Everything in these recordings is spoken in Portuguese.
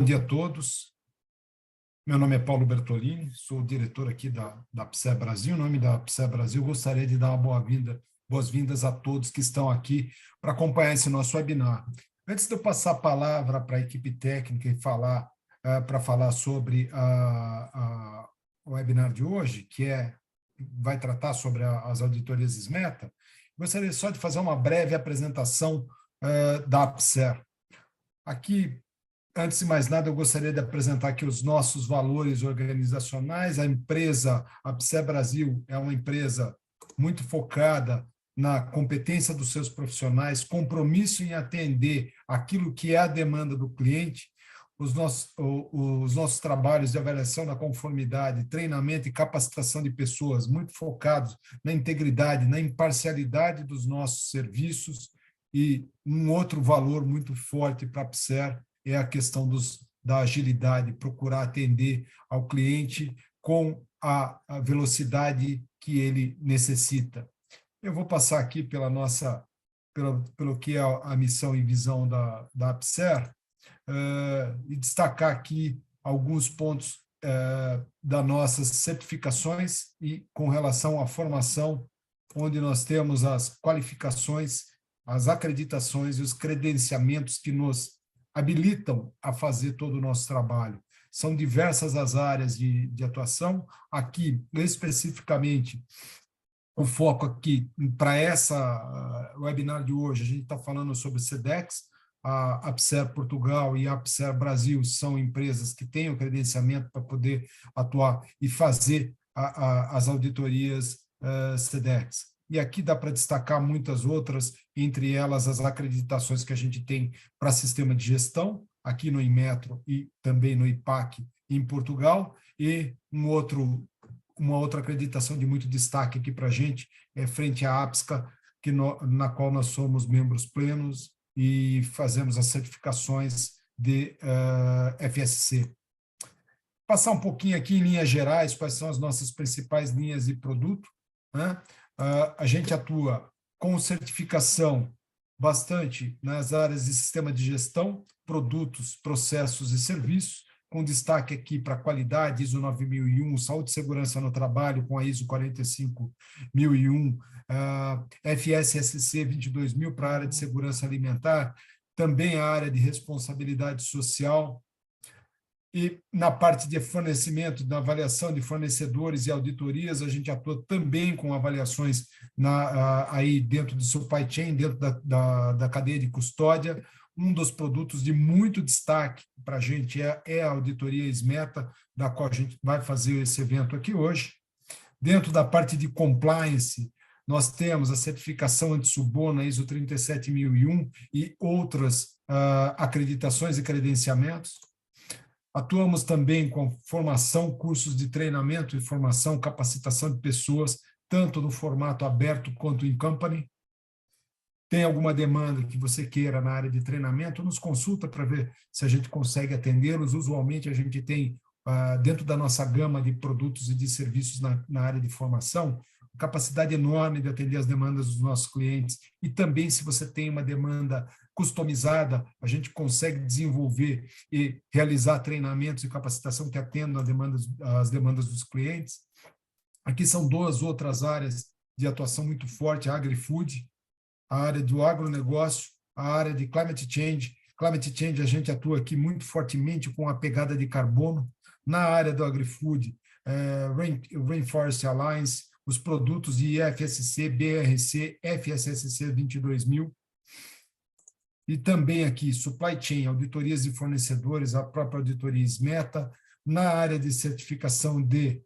Bom dia a todos. Meu nome é Paulo Bertolini, sou o diretor aqui da PSE Brasil. Em nome da PSE Brasil, gostaria de dar uma boas-vindas a todos que estão aqui para acompanhar esse nosso webinar. Antes de eu passar a palavra para a equipe técnica e para falar sobre o webinar de hoje, vai tratar sobre as auditorias SMETA, gostaria só de fazer uma breve apresentação da PSE. Aqui, antes de mais nada, eu gostaria de apresentar aqui os nossos valores organizacionais. A PSE Brasil é uma empresa muito focada na competência dos seus profissionais, compromisso em atender aquilo que é a demanda do cliente. Os nossos trabalhos de avaliação da conformidade, treinamento e capacitação de pessoas, muito focados na integridade, na imparcialidade dos nossos serviços. E um outro valor muito forte para a PSE é a questão da agilidade, procurar atender ao cliente com a velocidade que ele necessita. Eu vou passar aqui pelo que é a missão e visão da PSE e destacar aqui alguns pontos das nossas certificações e com relação à formação, onde nós temos as qualificações, as acreditações e os credenciamentos que nos habilitam a fazer todo o nosso trabalho. São diversas as áreas de atuação. Aqui, especificamente, o foco aqui para essa webinar de hoje, a gente está falando sobre SEDEX. A PSE Portugal e a PSE Brasil são empresas que têm o credenciamento para poder atuar e fazer as auditorias SEDEX. E aqui dá para destacar muitas outras, entre elas as acreditações que a gente tem para sistema de gestão, aqui no Inmetro e também no IPAC em Portugal, e uma outra acreditação de muito destaque aqui para a gente é frente à APSCA, na qual nós somos membros plenos e fazemos as certificações de FSC. Passar um pouquinho aqui em linhas gerais, quais são as nossas principais linhas de produto, né? A gente atua com certificação bastante nas áreas de sistema de gestão, produtos, processos e serviços, com destaque aqui para qualidade, ISO 9001, saúde e segurança no trabalho, com a ISO 45001, FSSC 22000 para a área de segurança alimentar, também a área de responsabilidade social. E na parte de fornecimento, da avaliação de fornecedores e auditorias, a gente atua também com avaliações aí dentro do supply chain, dentro da cadeia de custódia. Um dos produtos de muito destaque para a gente é a auditoria SMETA, da qual a gente vai fazer esse evento aqui hoje. Dentro da parte de compliance, nós temos a certificação anti-suborno ISO 37001 e outras acreditações e credenciamentos. Atuamos também com formação, cursos de treinamento e formação, capacitação de pessoas, tanto no formato aberto quanto em company. Tem alguma demanda que você queira na área de treinamento, nos consulta para ver se a gente consegue atendê-los. Usualmente, a gente tem, dentro da nossa gama de produtos e de serviços na área de formação, capacidade enorme de atender as demandas dos nossos clientes. E também, se você tem uma demanda customizada, a gente consegue desenvolver e realizar treinamentos e capacitação que atendam as demandas dos clientes. Aqui são duas outras áreas de atuação muito forte: a agri-food, a área do agronegócio, a área de climate change. Climate change, a gente atua aqui muito fortemente com a pegada de carbono. Na área do agri-food, Rainforest Alliance, os produtos de IFSC, BRC, FSSC 22000. E também aqui, supply chain, auditorias de fornecedores, a própria auditoria SMETA. Na área de certificação de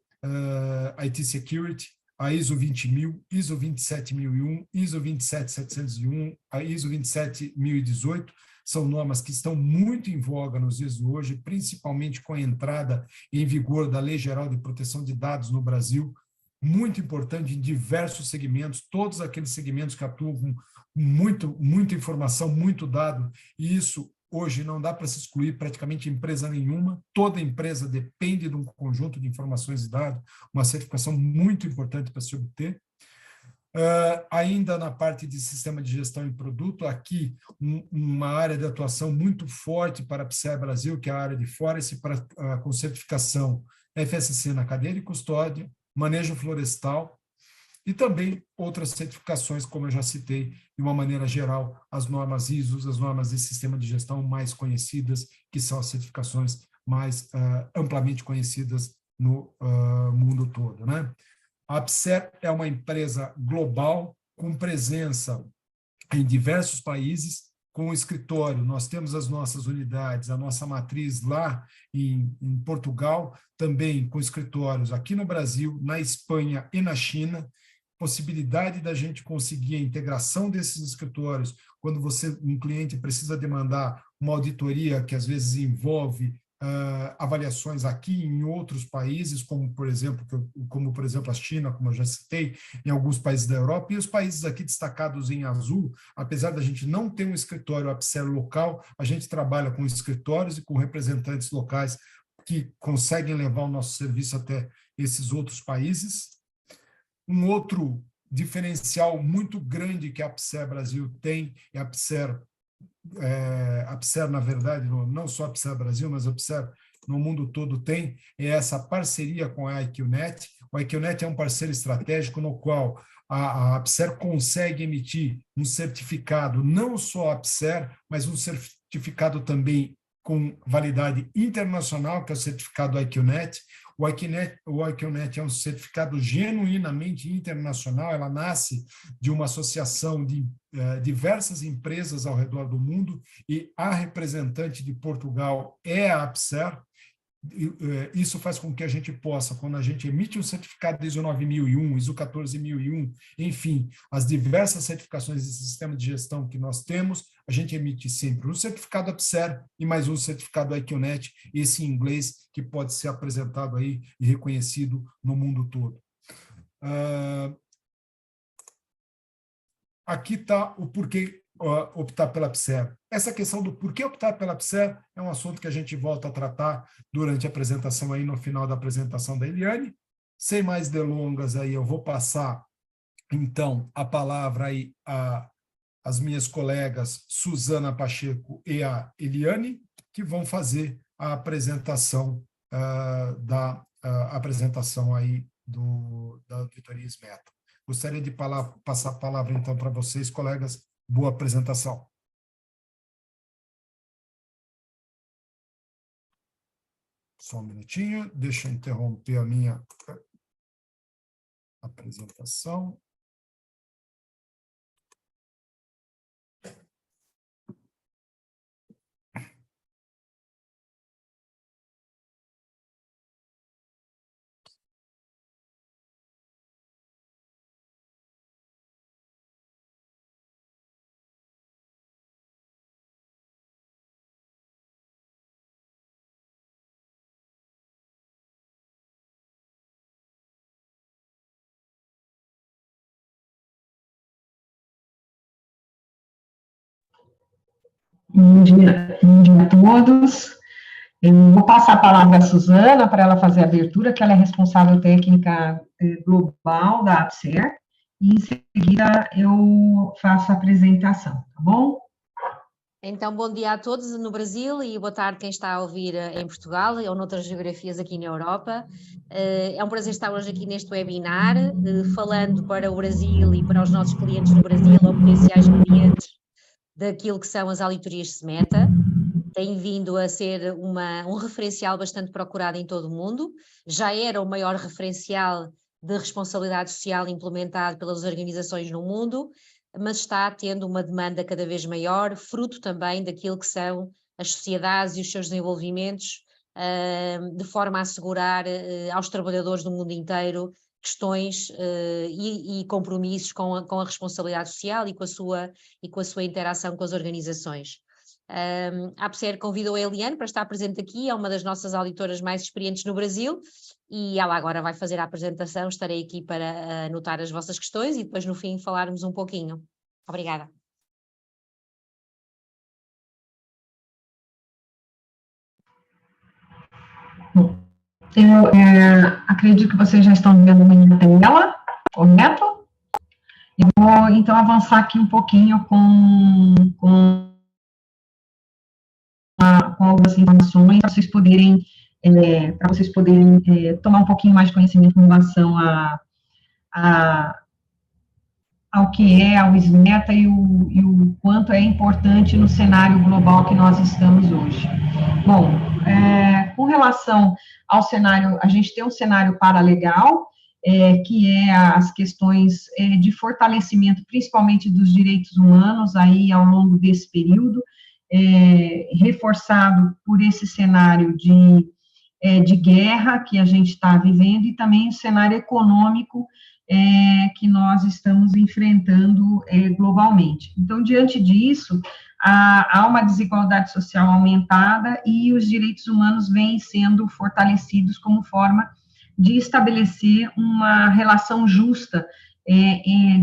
IT Security, a ISO 20000, ISO 27001, ISO 27701, a ISO 27018, são normas que estão muito em voga nos dias de hoje, principalmente com a entrada em vigor da Lei Geral de Proteção de Dados no Brasil, muito importante em diversos segmentos, todos aqueles segmentos que atuam com muita informação, muito dado, e isso hoje não dá para se excluir praticamente empresa nenhuma, toda empresa depende de um conjunto de informações e dados, uma certificação muito importante para se obter. Ainda na parte de sistema de gestão em produto, aqui uma área de atuação muito forte para a PSE Brasil, que é a área de Forest, com certificação FSC na cadeia de custódia, manejo florestal, e também outras certificações, como eu já citei, de uma maneira geral, as normas ISO, as normas de sistema de gestão mais conhecidas, que são as certificações mais amplamente conhecidas no mundo todo, né? A PSE é uma empresa global, com presença em diversos países, com o escritório. Nós temos as nossas unidades, a nossa matriz lá em Portugal, também com escritórios aqui no Brasil, na Espanha e na China. Possibilidade da gente conseguir a integração desses escritórios, quando um cliente precisa demandar uma auditoria que às vezes envolve avaliações aqui em outros países, como por exemplo a China, como eu já citei, em alguns países da Europa, e os países aqui destacados em azul, apesar da gente não ter um escritório APSER local, a gente trabalha com escritórios e com representantes locais que conseguem levar o nosso serviço até esses outros países. Um outro diferencial muito grande que a PSE Brasil tem, e a PSE, na verdade, não só a PSE Brasil, mas a PSE no mundo todo tem, é essa parceria com a IQNet. O IQNet é um parceiro estratégico no qual a PSE consegue emitir um certificado, não só a PSE, mas um certificado também com validade internacional, que é o certificado IQNet. O IQNet é um certificado genuinamente internacional, ela nasce de uma associação de diversas empresas ao redor do mundo, e a representante de Portugal é a APSER. Isso faz com que a gente possa, quando a gente emite um certificado ISO 9001, ISO 14001, enfim, as diversas certificações de sistema de gestão que nós temos, a gente emite sempre um certificado APSER e mais um certificado IQNet, esse em inglês, que pode ser apresentado aí e reconhecido no mundo todo. Aqui está o porquê optar pela PSE. Essa questão do porquê optar pela PSE é um assunto que a gente volta a tratar durante a apresentação, aí no final da apresentação da Eliane. Sem mais delongas, aí eu vou passar, então, a palavra aí às minhas colegas Suzana Pacheco e a Eliane, que vão fazer a apresentação apresentação aí da auditoria SMETA. Gostaria de passar a palavra, então, para vocês, colegas. Boa apresentação. Só um minutinho, deixa eu interromper a minha apresentação. Bom dia a todos. Eu vou passar a palavra à Suzana para ela fazer a abertura, que ela é responsável técnica global da APSER, e em seguida eu faço a apresentação, tá bom? Então, bom dia a todos no Brasil e boa tarde quem está a ouvir em Portugal ou noutras geografias aqui na Europa. É um prazer estar hoje aqui neste webinar, falando para o Brasil e para os nossos clientes no Brasil, ou potenciais clientes, daquilo que são as auditorias SMETA. Tem vindo a ser um referencial bastante procurado em todo o mundo. Já era o maior referencial de responsabilidade social implementado pelas organizações no mundo, mas está tendo uma demanda cada vez maior, fruto também daquilo que são as sociedades e os seus desenvolvimentos, de forma a assegurar aos trabalhadores do mundo inteiro questões e compromissos com a responsabilidade social e com a sua interação com as organizações. A APSER convidou a Eliane para estar presente aqui, é uma das nossas auditoras mais experientes no Brasil, e ela agora vai fazer a apresentação. Estarei aqui para anotar as vossas questões e depois no fim falarmos um pouquinho. Obrigada. Eu acredito que vocês já estão vendo a minha tela, correto? Eu vou, então, avançar aqui um pouquinho com algumas informações para vocês poderem tomar um pouquinho mais de conhecimento em relação ao que é ao SMETA e o quanto é importante no cenário global que nós estamos hoje. Bom, com relação ao cenário, a gente tem um cenário paralegal, que é as questões de fortalecimento, principalmente dos direitos humanos, aí ao longo desse período, reforçado por esse cenário de guerra que a gente está vivendo e também o cenário econômico que nós estamos enfrentando globalmente. Então, diante disso, há uma desigualdade social aumentada e os direitos humanos vêm sendo fortalecidos como forma de estabelecer uma relação justa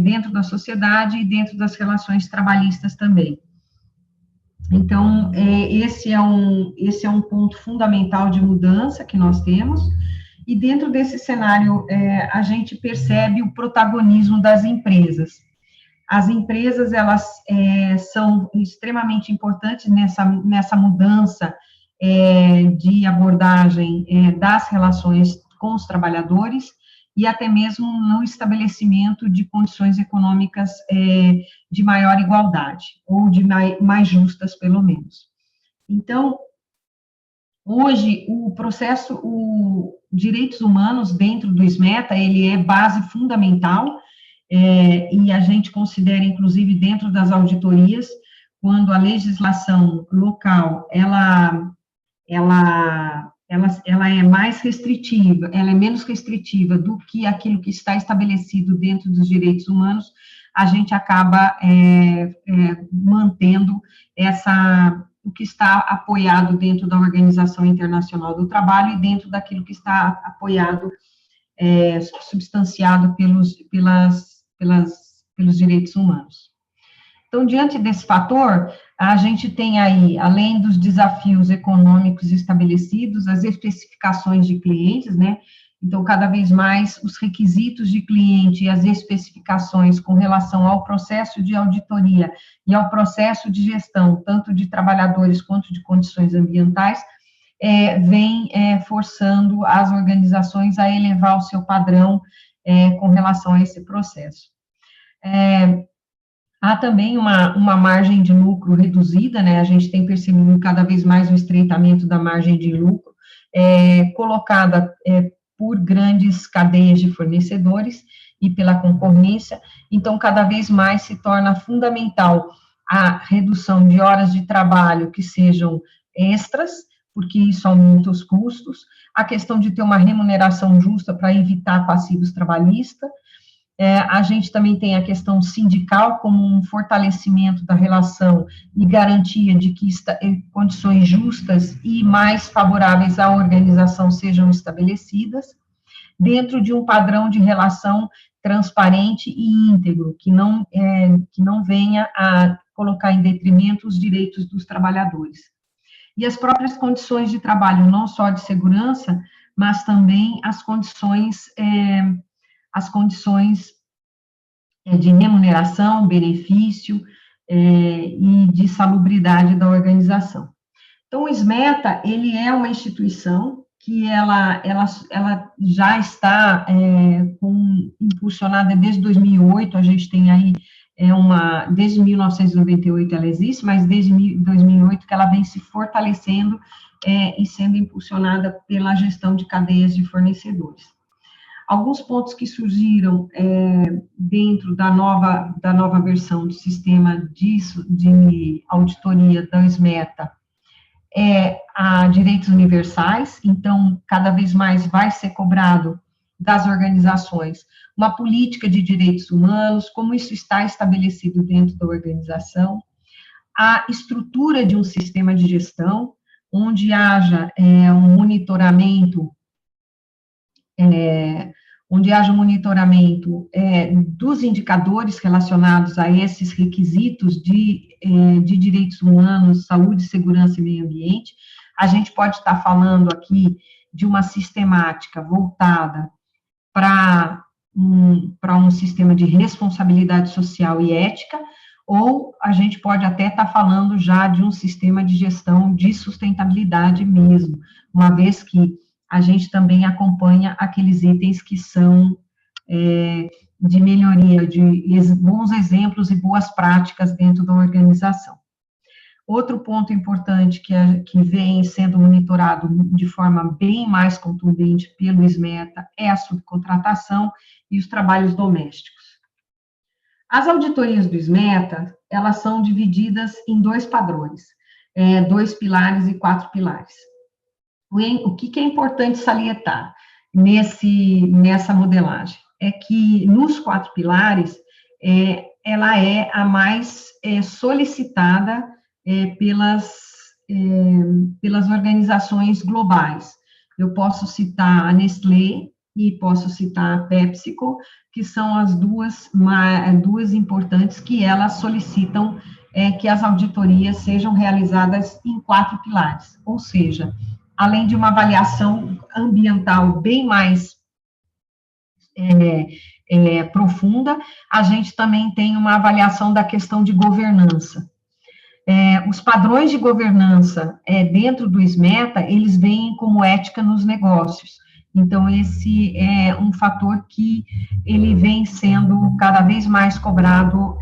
dentro da sociedade e dentro das relações trabalhistas também. Então, esse é um ponto fundamental de mudança que nós temos, e dentro desse cenário, a gente percebe o protagonismo das empresas. As empresas, elas são extremamente importantes nessa mudança de abordagem das relações com os trabalhadores, e até mesmo no estabelecimento de condições econômicas de maior igualdade, ou de mais justas, pelo menos. Então, hoje, o direitos humanos dentro do SMETA, ele é base fundamental, e a gente considera, inclusive, dentro das auditorias, quando a legislação local, ela é mais restritiva, ela é menos restritiva do que aquilo que está estabelecido dentro dos direitos humanos, a gente acaba mantendo o que está apoiado dentro da Organização Internacional do Trabalho e dentro daquilo que está apoiado, substanciado pelos direitos humanos. Então, diante desse fator, a gente tem aí, além dos desafios econômicos estabelecidos, as especificações de clientes, né? Então, cada vez mais, os requisitos de cliente e as especificações com relação ao processo de auditoria e ao processo de gestão, tanto de trabalhadores quanto de condições ambientais, vem forçando as organizações a elevar o seu padrão com relação a esse processo. Há também uma margem de lucro reduzida, né? A gente tem percebido cada vez mais o estreitamento da margem de lucro, colocada por grandes cadeias de fornecedores e pela concorrência. Então, cada vez mais se torna fundamental a redução de horas de trabalho que sejam extras, porque isso aumenta os custos, a questão de ter uma remuneração justa para evitar passivos trabalhistas. A gente também tem a questão sindical como um fortalecimento da relação e garantia de que condições justas e mais favoráveis à organização sejam estabelecidas, dentro de um padrão de relação transparente e íntegro, que não venha a colocar em detrimento os direitos dos trabalhadores. E as próprias condições de trabalho, não só de segurança, mas também as condições de remuneração, benefício e de salubridade da organização. Então, o SMETA, ele é uma instituição que ela já está impulsionada desde 2008, a gente tem aí desde 1998 ela existe, mas desde 2008 que ela vem se fortalecendo e sendo impulsionada pela gestão de cadeias de fornecedores. Alguns pontos que surgiram dentro da nova versão do sistema de auditoria da SMETA a direitos universais, então, cada vez mais vai ser cobrado das organizações uma política de direitos humanos, como isso está estabelecido dentro da organização, a estrutura de um sistema de gestão, onde haja um monitoramento dos indicadores relacionados a esses requisitos de direitos humanos, saúde, segurança e meio ambiente. A gente pode estar falando aqui de uma sistemática voltada para para um sistema de responsabilidade social e ética, ou a gente pode até estar falando já de um sistema de gestão de sustentabilidade mesmo, uma vez que a gente também acompanha aqueles itens que são de melhoria, de bons exemplos e boas práticas dentro da organização. Outro ponto importante que vem sendo monitorado de forma bem mais contundente pelo SMETA é a subcontratação e os trabalhos domésticos. As auditorias do SMETA, elas são divididas em 2 padrões, 2 pilares e 4 pilares. O que é importante salientar nessa modelagem? É que nos 4 pilares, ela é a mais solicitada pelas organizações globais. Eu posso citar a Nestlé e posso citar a PepsiCo, que são as duas importantes que elas solicitam que as auditorias sejam realizadas em 4 pilares, ou seja, além de uma avaliação ambiental bem mais profunda, a gente também tem uma avaliação da questão de governança. Os padrões de governança dentro do SMETA, eles vêm como ética nos negócios. Então, esse é um fator que ele vem sendo cada vez mais cobrado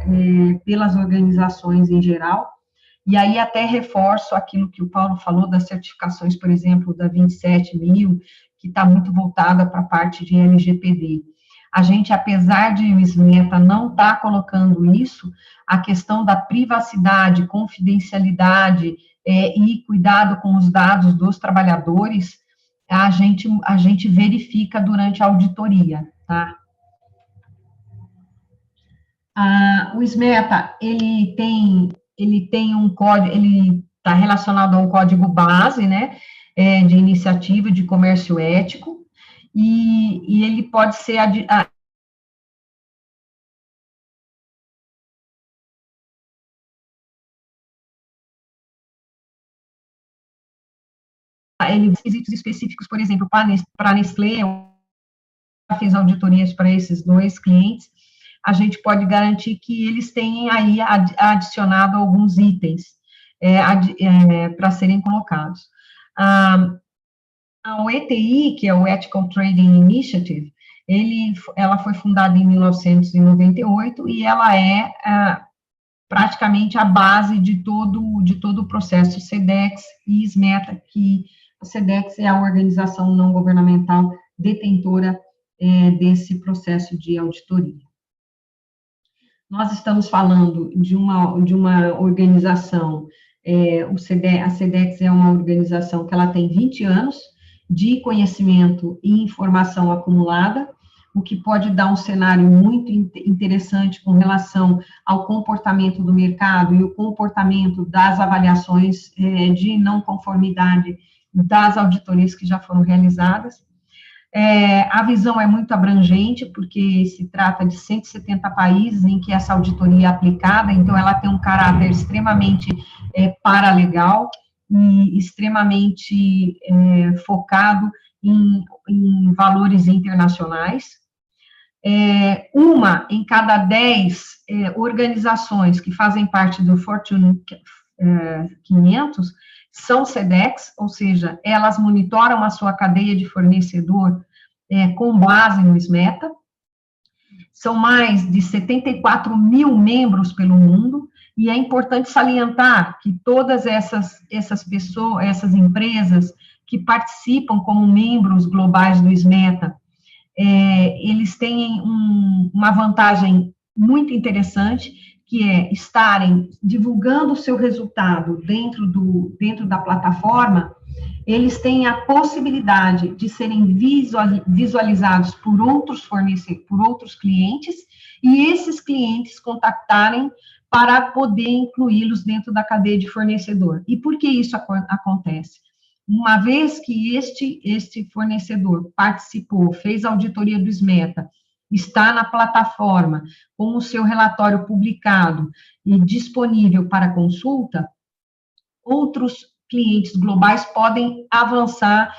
pelas organizações em geral. E aí até reforço aquilo que o Paulo falou das certificações, por exemplo, da 27.000, que está muito voltada para a parte de LGPD. A gente, apesar de o SMETA não estar colocando isso, a questão da privacidade, confidencialidade e cuidado com os dados dos trabalhadores, a gente verifica durante a auditoria, tá? O SMETA, ele tem um código, ele está relacionado a um código base, né, de iniciativa de comércio ético, e ele pode ser requisitos específicos, por exemplo, para a Nestlé, eu fiz auditorias para esses 2 clientes, a gente pode garantir que eles tenham aí adicionado alguns itens para serem colocados. A ETI, que é o Ethical Trading Initiative, ela foi fundada em 1998 e ela é praticamente a base de todo o processo SEDEX e SMETA, que a SEDEX é a organização não governamental detentora desse processo de auditoria. Nós estamos falando de uma organização, a SEDEX é uma organização que ela tem 20 anos de conhecimento e informação acumulada, o que pode dar um cenário muito interessante com relação ao comportamento do mercado e o comportamento das avaliações de não conformidade das auditorias que já foram realizadas. A visão é muito abrangente, porque se trata de 170 países em que essa auditoria é aplicada, então ela tem um caráter extremamente paralegal e extremamente focado em valores internacionais. Uma em cada 10 organizações que fazem parte do Fortune 500 são SEDEX, ou seja, elas monitoram a sua cadeia de fornecedor com base no SMETA. São mais de 74 mil membros pelo mundo, e é importante salientar que todas essas pessoas, essas empresas que participam como membros globais do SMETA, eles têm uma vantagem muito interessante, que é estarem divulgando o seu resultado dentro da plataforma. Eles têm a possibilidade de serem visualizados por outros fornecedores, por outros clientes, e esses clientes contactarem para poder incluí-los dentro da cadeia de fornecedor. E por que isso acontece? Uma vez que este fornecedor participou, fez a auditoria do SMETA, está na plataforma, com o seu relatório publicado e disponível para consulta, outros clientes globais podem avançar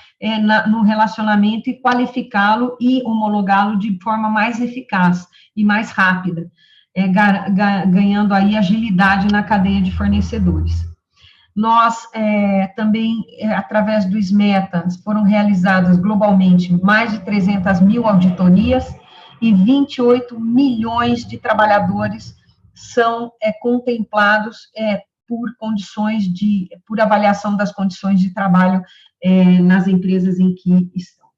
no relacionamento e qualificá-lo e homologá-lo de forma mais eficaz e mais rápida, ganhando aí agilidade na cadeia de fornecedores. Nós também, através do SMETA, foram realizadas globalmente mais de 300 mil auditorias e 28 milhões de trabalhadores são contemplados por avaliação das condições de trabalho nas empresas em que estão.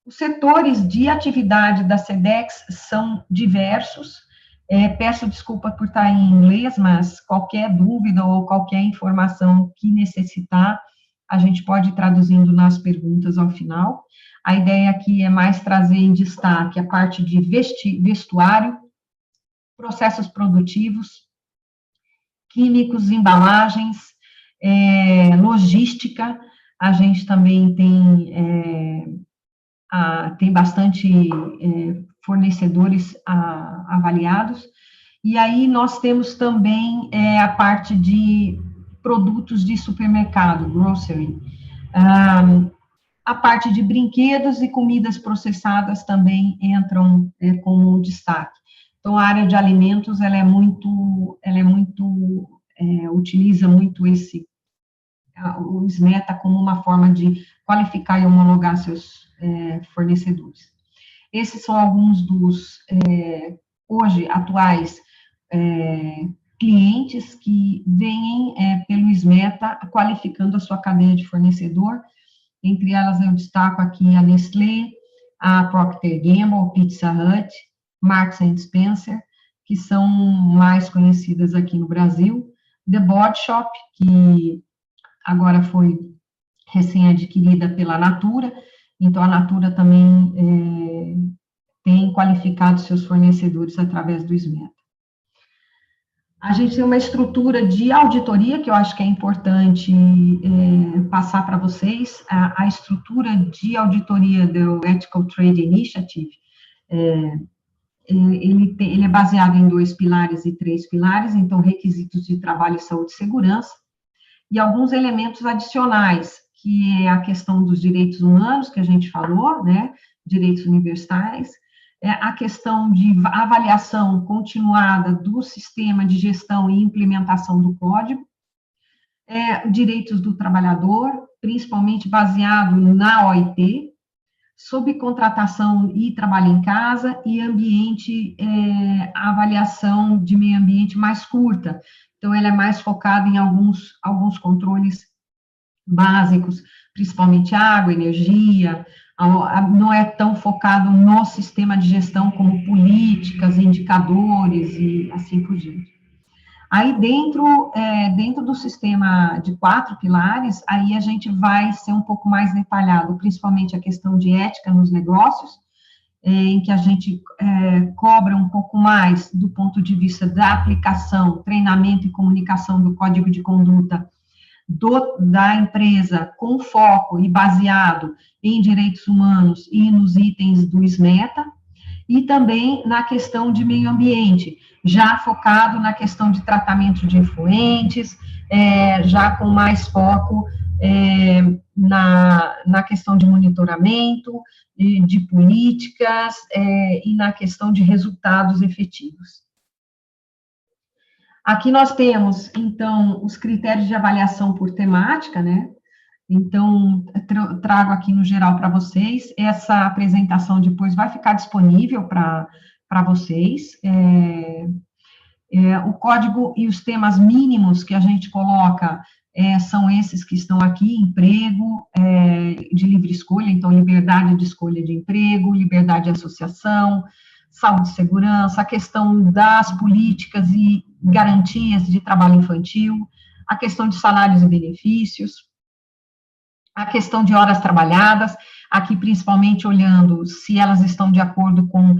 Os setores de atividade da SEDEX são diversos. Peço desculpa por estar em inglês, mas qualquer dúvida ou qualquer informação que necessitar, a gente pode ir traduzindo nas perguntas ao final. A ideia aqui é mais trazer em destaque a parte de vestuário, processos produtivos, químicos, embalagens, logística. A gente também tem bastante fornecedores avaliados, e aí nós temos também a parte de produtos de supermercado, grocery, a parte de brinquedos e comidas processadas também entram como destaque. Então, a área de alimentos, utiliza muito o SMETA como uma forma de qualificar e homologar seus fornecedores. Esses são alguns dos, hoje, atuais clientes que vêm pelo SMETA qualificando a sua cadeia de fornecedor. Entre elas, eu destaco aqui a Nestlé, a Procter & Gamble, Pizza Hut, Marks & Spencer, que são mais conhecidas aqui no Brasil, The Body Shop, que agora foi recém-adquirida pela Natura, então a Natura também tem qualificado seus fornecedores através do SMETA. A gente tem uma estrutura de auditoria, que eu acho que é importante passar para vocês. A estrutura de auditoria do Ethical Trade Initiative, ele é baseado em 2 pilares e 3 pilares, então, requisitos de trabalho, saúde e segurança, e alguns elementos adicionais, que é a questão dos direitos humanos, que a gente falou, né, direitos universais, a questão de avaliação continuada do sistema de gestão e implementação do código, direitos do trabalhador, principalmente baseado na OIT, subcontratação e trabalho em casa, e ambiente, a avaliação de meio ambiente mais curta. Então, ela é mais focada em alguns controles básicos, principalmente água, energia, não é tão focado no sistema de gestão como políticas, indicadores e assim por diante. Aí, dentro do sistema de 4 pilares, aí a gente vai ser um pouco mais detalhado, principalmente a questão de ética nos negócios, em que a gente cobra um pouco mais do ponto de vista da aplicação, treinamento e comunicação do código de conduta da empresa, com foco e baseado em direitos humanos e nos itens do SMETA, e também na questão de meio ambiente, já focado na questão de tratamento de efluentes, já com mais foco na questão de monitoramento, de políticas e na questão de resultados efetivos. Aqui nós temos, então, os critérios de avaliação por temática, né? Então, trago aqui no geral para vocês. Essa apresentação depois vai ficar disponível para vocês. O código e os temas mínimos que a gente coloca são esses que estão aqui: emprego de livre escolha, então, liberdade de escolha de emprego, liberdade de associação, saúde e segurança, a questão das políticas e garantias de trabalho infantil, a questão de salários e benefícios, a questão de horas trabalhadas, aqui principalmente olhando se elas estão de acordo com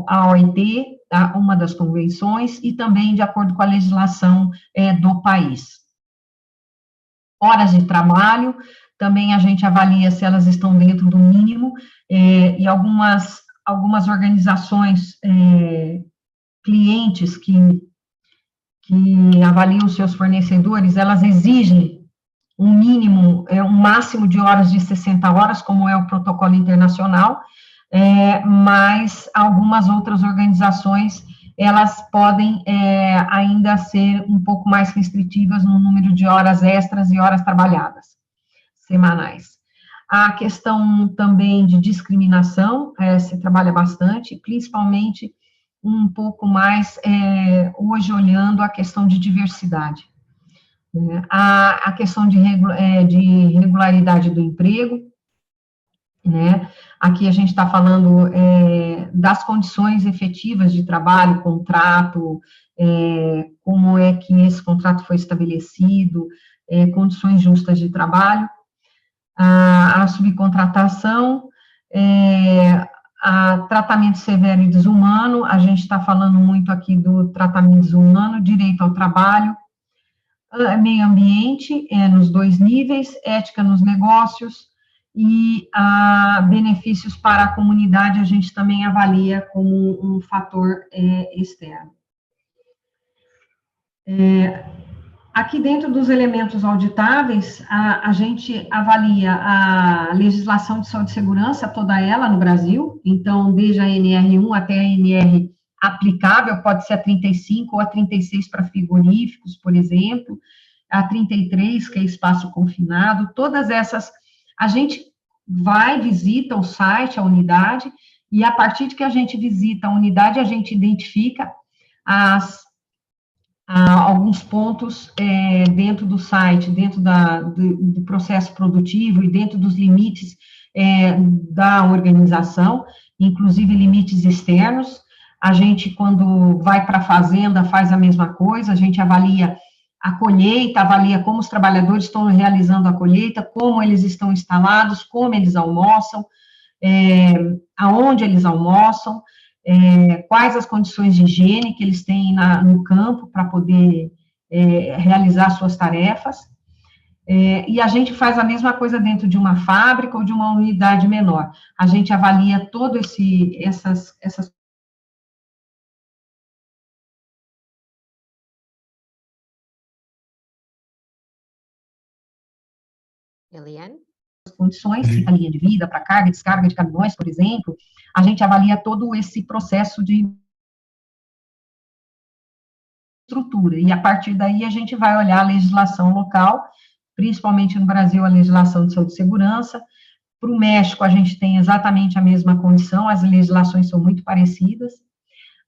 a OIT, uma das convenções, e também de acordo com a legislação do país. Horas de trabalho, também a gente avalia se elas estão dentro do mínimo, e algumas organizações, clientes que avaliam seus fornecedores, elas exigem um mínimo, um máximo de horas de 60 horas, como é o protocolo internacional, mas algumas outras organizações, elas podem ainda ser um pouco mais restritivas no número de horas extras e horas trabalhadas, semanais. A questão também de discriminação, se trabalha bastante, principalmente um pouco mais, hoje, olhando a questão de diversidade. A questão de regularidade do emprego, né? Aqui a gente está falando das condições efetivas de trabalho, contrato, como é que esse contrato foi estabelecido, condições justas de trabalho, a subcontratação, a tratamento severo e desumano, a gente está falando muito aqui do tratamento desumano, direito ao trabalho, meio ambiente, nos 2 níveis, ética nos negócios, e benefícios para a comunidade, a gente também avalia como um fator externo. Aqui dentro dos elementos auditáveis, a gente avalia a legislação de saúde e segurança, toda ela no Brasil, então, desde a NR1 até a NR aplicável, pode ser a 35 ou a 36 para frigoríficos, por exemplo, a 33, que é espaço confinado, todas essas, a gente vai, visita o site, a unidade, e a partir de que a gente visita a unidade, a gente identifica alguns pontos dentro do site, dentro do processo produtivo e dentro dos limites da organização, inclusive limites externos. A gente, quando vai para a fazenda, faz a mesma coisa, a gente avalia a colheita, avalia como os trabalhadores estão realizando a colheita, como eles estão instalados, como eles almoçam, aonde eles almoçam, quais as condições de higiene que eles têm no campo para poder realizar suas tarefas, e a gente faz a mesma coisa dentro de uma fábrica ou de uma unidade menor. A gente avalia todo essas Eliane? condições, a linha de vida para carga e descarga de caminhões, por exemplo, a gente avalia todo esse processo de estrutura, e a partir daí a gente vai olhar a legislação local, principalmente no Brasil, a legislação de saúde e segurança. Para o México, a gente tem exatamente a mesma condição, as legislações são muito parecidas.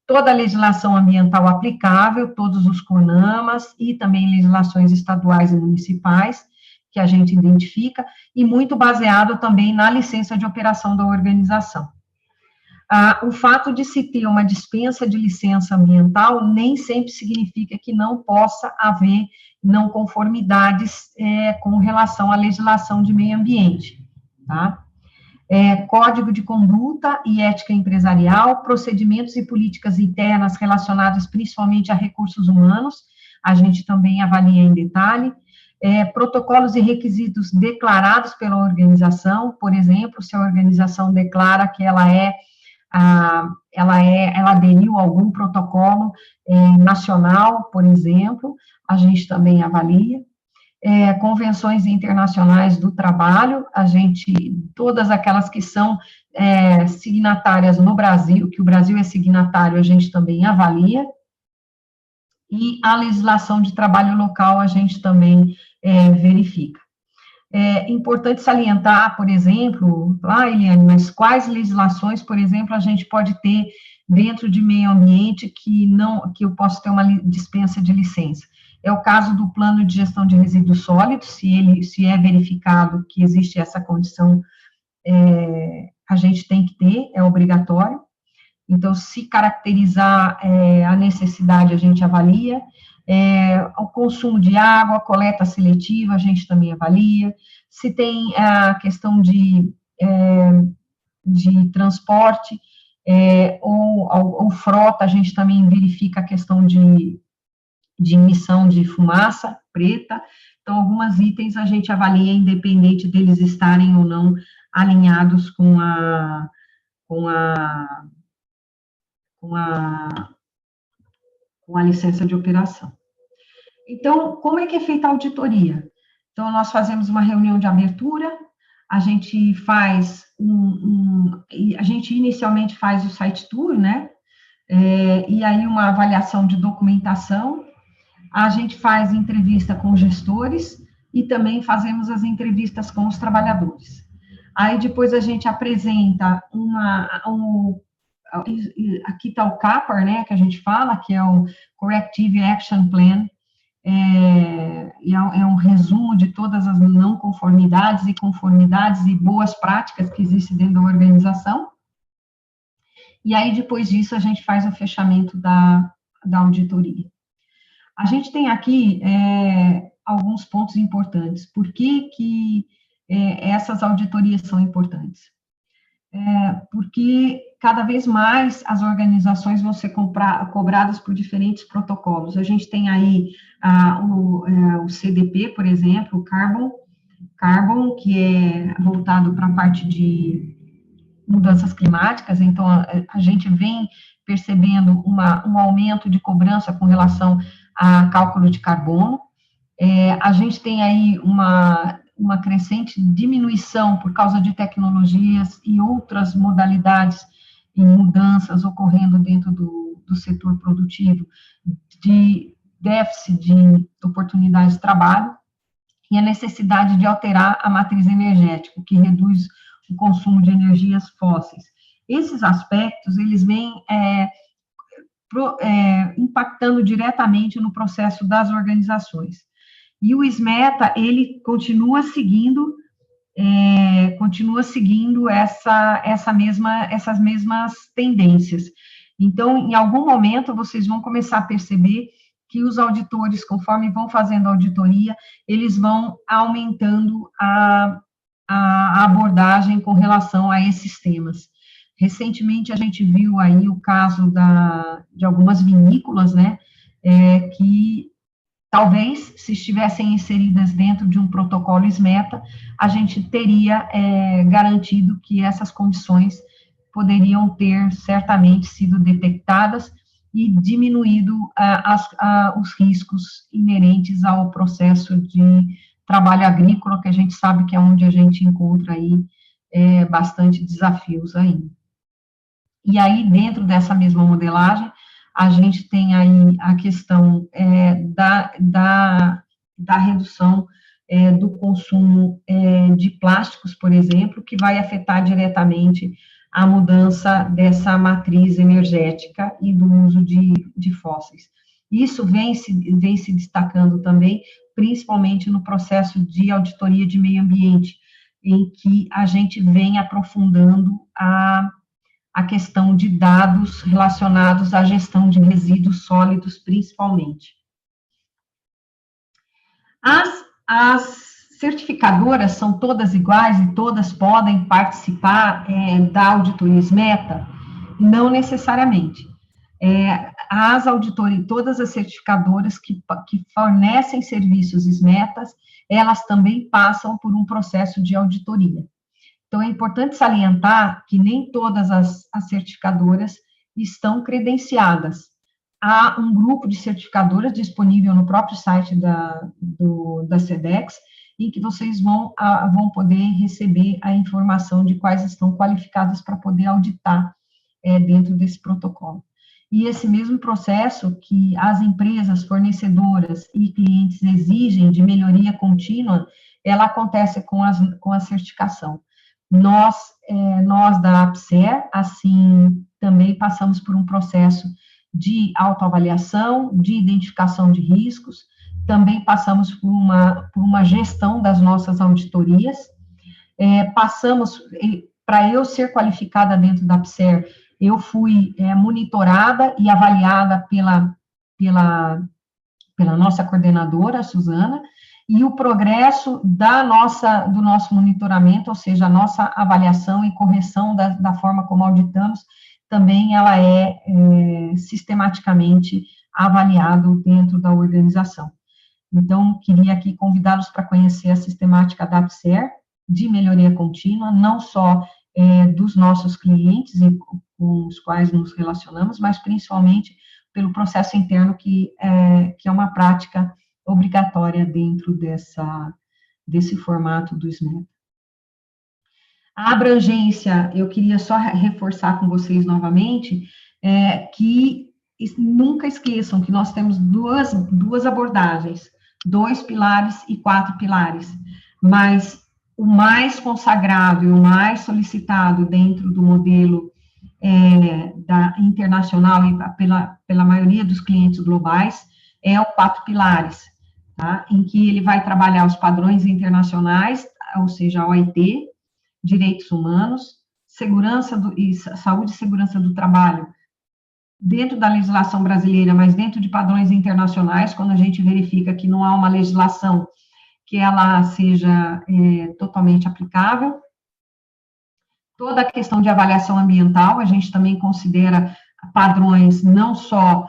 Toda a legislação ambiental aplicável, todos os CONAMAs e também legislações estaduais e municipais, que a gente identifica, e muito baseado também na licença de operação da organização. O fato de se ter uma dispensa de licença ambiental nem sempre significa que não possa haver não conformidades com relação à legislação de meio ambiente, tá? Código de conduta e ética empresarial, procedimentos e políticas internas relacionadas principalmente a recursos humanos, a gente também avalia em detalhe, protocolos e requisitos declarados pela organização, por exemplo, se a organização declara que ela aderiu a algum protocolo nacional, por exemplo, a gente também avalia. Convenções internacionais do trabalho, todas aquelas que são signatárias no Brasil, que o Brasil é signatário, a gente também avalia, e a legislação de trabalho local a gente também verifica. É importante salientar, por exemplo, Eliane, mas quais legislações, por exemplo, a gente pode ter dentro de meio ambiente que eu posso ter uma dispensa de licença? É o caso do plano de gestão de resíduos sólidos, se é verificado que existe essa condição, a gente tem que ter, é obrigatório. Então, se caracterizar a necessidade, a gente avalia. O consumo de água, coleta seletiva, a gente também avalia. Se tem a questão de transporte ou frota, a gente também verifica a questão de emissão de fumaça preta. Então, alguns itens a gente avalia, independente deles estarem ou não alinhados com a licença de operação. Então, como é que é feita a auditoria? Então, nós fazemos uma reunião de abertura, a gente faz a gente inicialmente faz o site tour, né? E aí uma avaliação de documentação, a gente faz entrevista com gestores e também fazemos as entrevistas com os trabalhadores. Aí depois a gente apresenta aqui está o CAPAR, né, que a gente fala, que é o Corrective Action Plan, é um resumo de todas as não conformidades e conformidades e boas práticas que existem dentro da organização. E aí, depois disso, a gente faz o fechamento da auditoria. A gente tem aqui alguns pontos importantes. Por que essas auditorias são importantes? Porque cada vez mais as organizações vão ser cobradas por diferentes protocolos. A gente tem aí o CDP, por exemplo, o Carbon, que é voltado para a parte de mudanças climáticas, então a gente vem percebendo um aumento de cobrança com relação a cálculo de carbono. A gente tem aí uma crescente diminuição por causa de tecnologias e outras modalidades e mudanças ocorrendo dentro do setor produtivo, de déficit de oportunidades de trabalho, e a necessidade de alterar a matriz energética, que reduz o consumo de energias fósseis. Esses aspectos, eles vêm impactando diretamente no processo das organizações. E o SMETA, ele continua seguindo essas mesmas tendências. Então, em algum momento, vocês vão começar a perceber que os auditores, conforme vão fazendo auditoria, eles vão aumentando a abordagem com relação a esses temas. Recentemente, a gente viu aí o caso de algumas vinícolas, né, que talvez, se estivessem inseridas dentro de um protocolo SMETA, a gente teria garantido que essas condições poderiam ter certamente sido detectadas e diminuído os riscos inerentes ao processo de trabalho agrícola, que a gente sabe que é onde a gente encontra aí bastante desafios ainda. E aí, dentro dessa mesma modelagem, a gente tem aí a questão da redução do consumo de plásticos, por exemplo, que vai afetar diretamente a mudança dessa matriz energética e do uso de fósseis. Isso vem se destacando também, principalmente no processo de auditoria de meio ambiente, em que a gente vem aprofundando a questão de dados relacionados à gestão de resíduos sólidos, principalmente. As certificadoras são todas iguais e todas podem participar da auditoria SMETA? Não necessariamente. Todas as certificadoras que fornecem serviços SMETAs, elas também passam por um processo de auditoria. Então, é importante salientar que nem todas as certificadoras estão credenciadas. Há um grupo de certificadoras disponível no próprio site da SEDEX, em que vocês vão poder receber a informação de quais estão qualificadas para poder auditar dentro desse protocolo. E esse mesmo processo que as empresas, fornecedoras e clientes exigem de melhoria contínua, ela acontece com a certificação. Nós da APSER, assim, também passamos por um processo de autoavaliação, de identificação de riscos, também passamos por uma gestão das nossas auditorias, para eu ser qualificada dentro da APSER, eu fui monitorada e avaliada pela nossa coordenadora, a Suzana, e o progresso do nosso monitoramento, ou seja, a nossa avaliação e correção da forma como auditamos, também ela é sistematicamente avaliado dentro da organização. Então, queria aqui convidá-los para conhecer a sistemática da APSER, de melhoria contínua, não só dos nossos clientes com os quais nos relacionamos, mas principalmente pelo processo interno, que é uma prática obrigatória dentro desse formato do SMETA. A abrangência, eu queria só reforçar com vocês novamente, que nunca esqueçam que nós temos duas abordagens, 2 pilares e 4 pilares, mas o mais consagrado e o mais solicitado dentro do modelo internacional e pela maioria dos clientes globais é o 4 pilares, tá? Em que ele vai trabalhar os padrões internacionais, ou seja, a OIT, direitos humanos, saúde e segurança do trabalho, dentro da legislação brasileira, mas dentro de padrões internacionais, quando a gente verifica que não há uma legislação que ela seja totalmente aplicável. Toda a questão de avaliação ambiental, a gente também considera padrões não só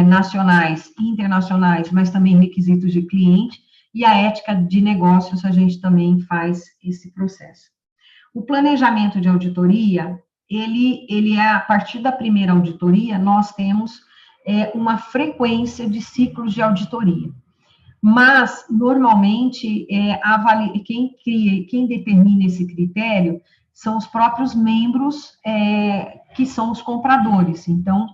nacionais e internacionais, mas também requisitos de cliente, e a ética de negócios, a gente também faz esse processo. O planejamento de auditoria, ele é, a partir da primeira auditoria, nós temos uma frequência de ciclos de auditoria. Mas, normalmente, quem determina esse critério são os próprios membros que são os compradores. Então,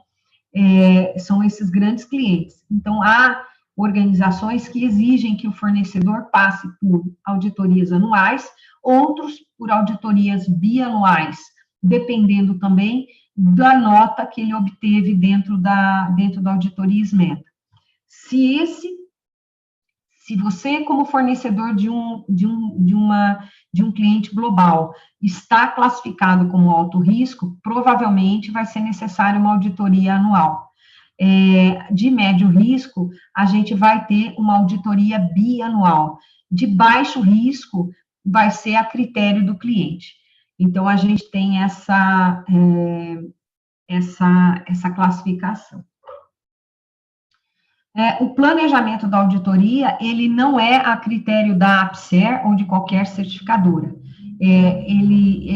são esses grandes clientes. Então, há organizações que exigem que o fornecedor passe por auditorias anuais, outros por auditorias bianuais, dependendo também da nota que ele obteve dentro da auditoria SMETA. Se você, como fornecedor de um cliente global, está classificado como alto risco, provavelmente vai ser necessário uma auditoria anual. De médio risco, a gente vai ter uma auditoria bianual. De baixo risco, vai ser a critério do cliente. Então, a gente tem essa classificação. O planejamento da auditoria, ele não é a critério da APSER ou de qualquer certificadora.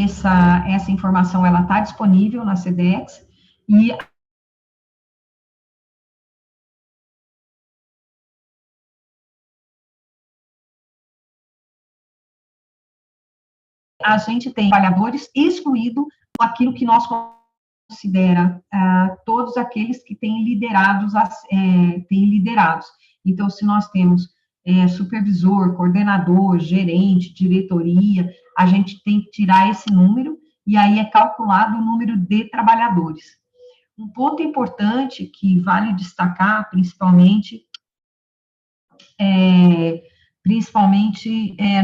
Essa informação, ela está disponível na SEDEX, e a gente tem trabalhadores excluído aquilo que nós considera todos aqueles que têm liderados. Então, se nós temos supervisor, coordenador, gerente, diretoria, a gente tem que tirar esse número, e aí é calculado o número de trabalhadores. Um ponto importante que vale destacar, principalmente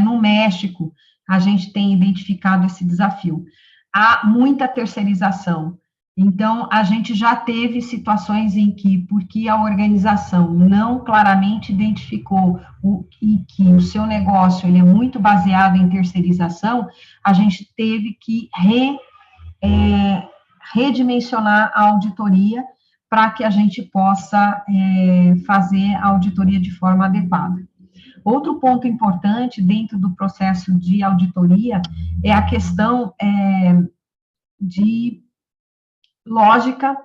no México, a gente tem identificado esse desafio. Há muita terceirização. Então, a gente já teve situações em que, porque a organização não claramente identificou que o seu negócio ele é muito baseado em terceirização, a gente teve que redimensionar a auditoria para que a gente possa fazer a auditoria de forma adequada. Outro ponto importante dentro do processo de auditoria é a questão de lógica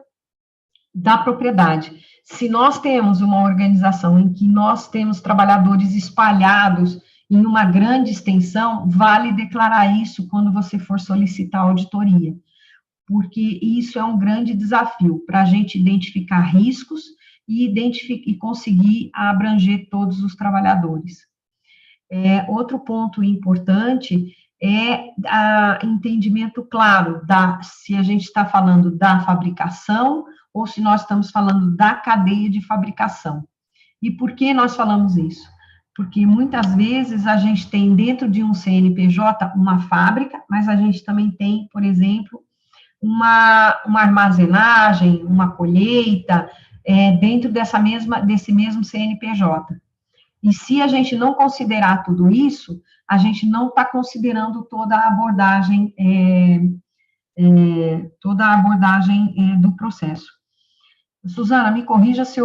da propriedade. Se nós temos uma organização em que nós temos trabalhadores espalhados em uma grande extensão, vale declarar isso quando você for solicitar auditoria, porque isso é um grande desafio para a gente identificar riscos e conseguir abranger todos os trabalhadores. Outro ponto importante é o entendimento claro se a gente está falando da fabricação ou se nós estamos falando da cadeia de fabricação. E por que nós falamos isso? Porque muitas vezes a gente tem dentro de um CNPJ uma fábrica, mas a gente também tem, por exemplo, uma armazenagem, uma colheita, dentro desse mesmo CNPJ. E se a gente não considerar tudo isso, a gente não está considerando toda a abordagem do processo. Suzana, me corrija se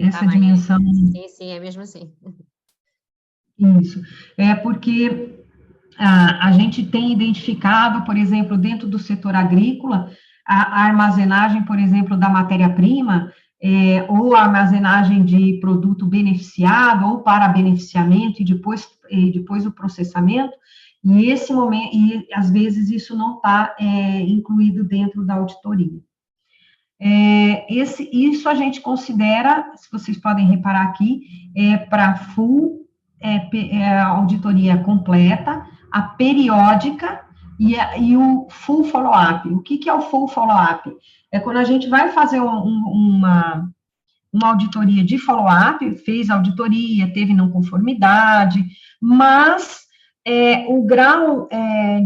essa dimensão... Sim, é mesmo assim. Isso. Porque a gente tem identificado, por exemplo, dentro do setor agrícola, a armazenagem, por exemplo, da matéria-prima, ou a armazenagem de produto beneficiado, ou para beneficiamento, e depois o processamento, e esse momento, e às vezes isso não está incluído dentro da auditoria. Isso a gente considera, se vocês podem reparar aqui, para full, a auditoria completa, a periódica e o full follow-up. O que é o full follow-up? É quando a gente vai fazer uma auditoria de follow-up, fez auditoria, teve não conformidade, mas o grau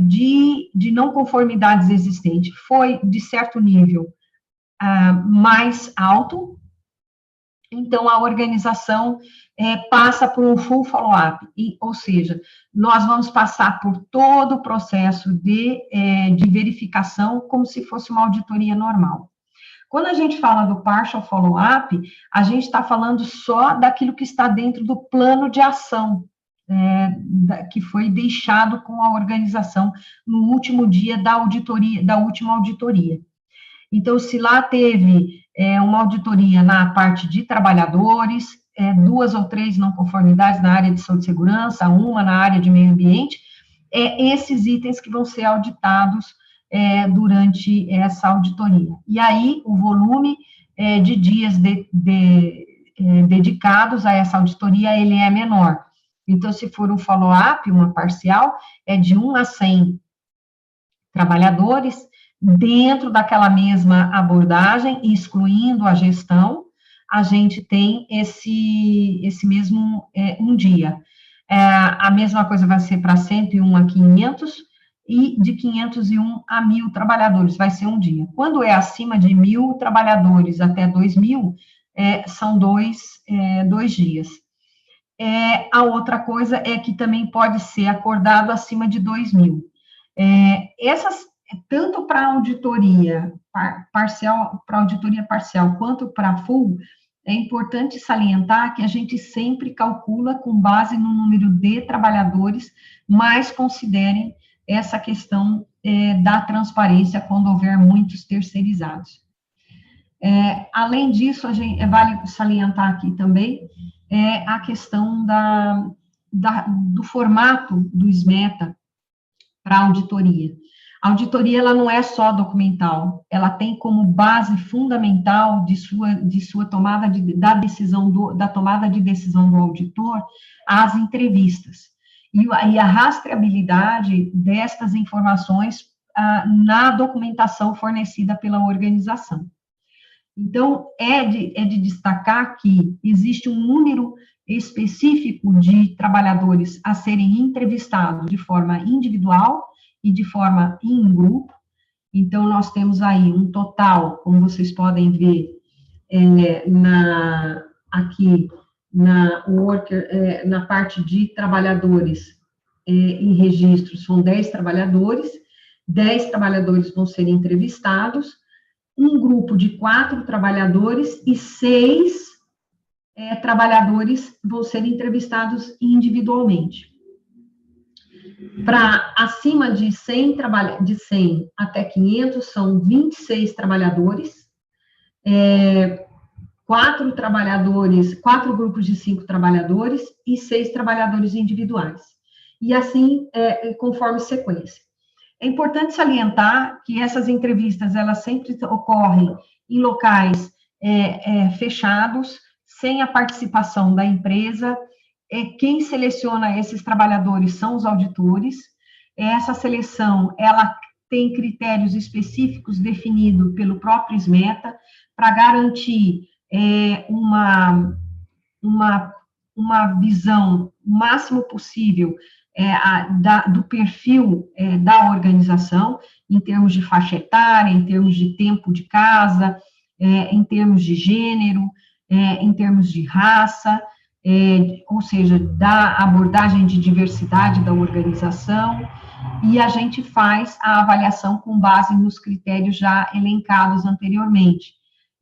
de não conformidades existente foi, de certo nível, mais alto, então a organização passa por um full follow-up, ou seja, nós vamos passar por todo o processo de verificação como se fosse uma auditoria normal. Quando a gente fala do partial follow-up, a gente está falando só daquilo que está dentro do plano de ação, que foi deixado com a organização no último dia da última auditoria. Então, se lá teve uma auditoria na parte de trabalhadores, 2 ou 3 não conformidades na área de saúde e segurança, uma na área de meio ambiente, esses itens que vão ser auditados durante essa auditoria. E aí, o volume de dias dedicados a essa auditoria, ele é menor. Então, se for um follow-up, uma parcial, é de 1 a 100 trabalhadores, dentro daquela mesma abordagem, excluindo a gestão, a gente tem esse mesmo um dia. A mesma coisa vai ser para 101 a 500, e de 501 a 1.000 trabalhadores, vai ser um dia. Quando é acima de 1.000 trabalhadores até 2.000, são dois dias. A outra coisa é que também pode ser acordado acima de 2.000. Tanto para auditoria parcial, quanto para full, é importante salientar que a gente sempre calcula com base no número de trabalhadores, mas considerem essa questão da transparência quando houver muitos terceirizados. Além disso, vale salientar aqui também a questão do formato do SMETA para auditoria. A auditoria, ela não é só documental, ela tem como base fundamental de sua tomada da tomada de decisão do auditor as entrevistas e a rastreabilidade destas informações na documentação fornecida pela organização. Então, é de destacar que existe um número específico de trabalhadores a serem entrevistados de forma individual e de forma em grupo. Então, nós temos aí um total, como vocês podem ver, aqui na parte de trabalhadores em registro, são 10 trabalhadores, 10 trabalhadores vão ser entrevistados, um grupo de 4 trabalhadores e 6 trabalhadores vão ser entrevistados individualmente. Para acima de 100 até 500, são 26 trabalhadores, 4 grupos de 5 trabalhadores e 6 trabalhadores individuais. E assim, conforme sequência. É importante salientar que essas entrevistas, elas sempre ocorrem em locais fechados, sem a participação da empresa. Quem seleciona esses trabalhadores são os auditores. Essa seleção, ela tem critérios específicos definidos pelo próprio SMETA para garantir uma visão o máximo possível do perfil da organização, em termos de faixa etária, em termos de tempo de casa, em termos de gênero, em termos de raça, ou seja, da abordagem de diversidade da organização, e a gente faz a avaliação com base nos critérios já elencados anteriormente,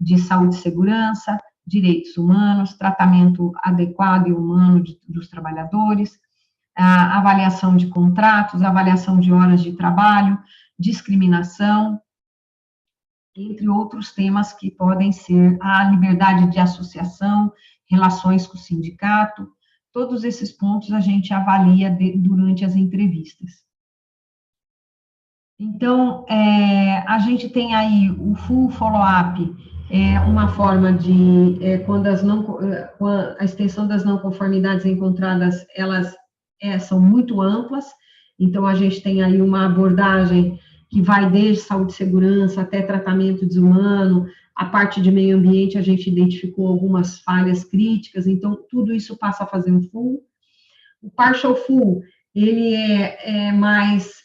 de saúde e segurança, direitos humanos, tratamento adequado e humano dos trabalhadores, a avaliação de contratos, avaliação de horas de trabalho, discriminação, entre outros temas que podem ser a liberdade de associação, relações com o sindicato. Todos esses pontos a gente avalia durante as entrevistas. Então, a gente tem aí o full follow-up, uma forma de, quando a extensão das não conformidades encontradas, elas são muito amplas, então a gente tem aí uma abordagem que vai desde saúde e segurança até tratamento desumano, a parte de meio ambiente a gente identificou algumas falhas críticas, então tudo isso passa a fazer um full. O partial full, ele é mais...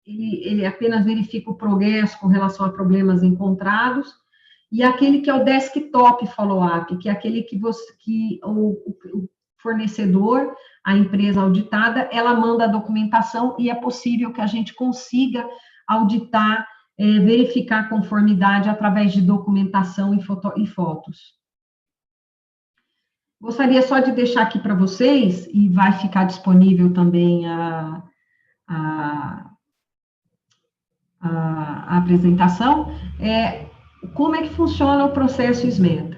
Ele apenas verifica o progresso com relação a problemas encontrados, e aquele que é o desktop follow-up, que é aquele que o fornecedor, a empresa auditada, ela manda a documentação e é possível que a gente consiga auditar, verificar a conformidade através de documentação e fotos. Gostaria só de deixar aqui para vocês, e vai ficar disponível também a apresentação, como é que funciona o processo SMETA.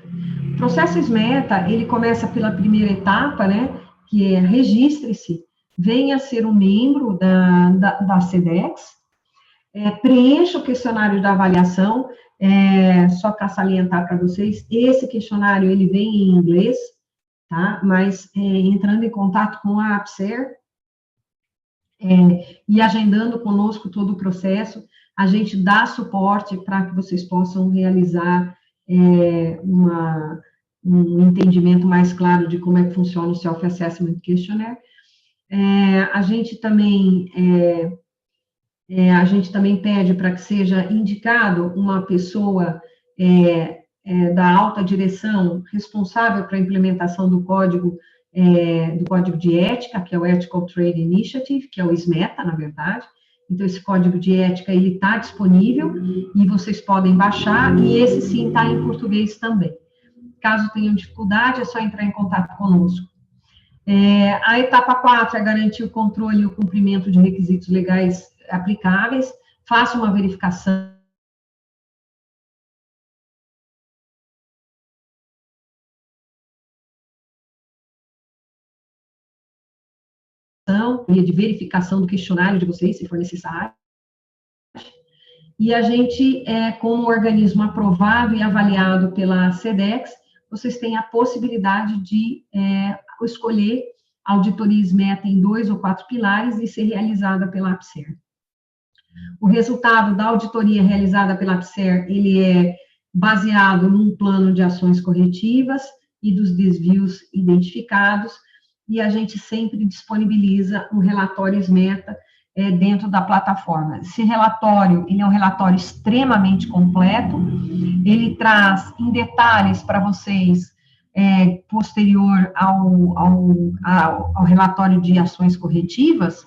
O processo SMETA, ele começa pela primeira etapa, né, que é registre-se, venha ser um membro da SEDEX, preencha o questionário da avaliação, só para salientar para vocês, esse questionário, ele vem em inglês, tá, mas entrando em contato com a APSER, e agendando conosco todo o processo, a gente dá suporte para que vocês possam realizar um entendimento mais claro de como é que funciona o Self-Assessment Questionnaire. A gente também pede para que seja indicado uma pessoa da alta direção responsável para a implementação do código de ética, que é o Ethical Trade Initiative, que é o SMETA, na verdade. Então, esse código de ética, ele está disponível, e vocês podem baixar, e esse sim está em português também. Caso tenham dificuldade, é só entrar em contato conosco. A etapa 4 é garantir o controle e o cumprimento de requisitos legais aplicáveis, faça uma verificação e de verificação do questionário de vocês, se for necessário. E a gente, como organismo aprovado e avaliado pela SEDEX, vocês têm a possibilidade de escolher a auditoria SMETA em 2 ou 4 pilares e ser realizada pela APSER. O resultado da auditoria realizada pela APSER, ele é baseado num plano de ações corretivas e dos desvios identificados, e a gente sempre disponibiliza um relatório SMETA dentro da plataforma. Esse relatório, ele é um relatório extremamente completo, ele traz em detalhes para vocês, posterior ao relatório de ações corretivas,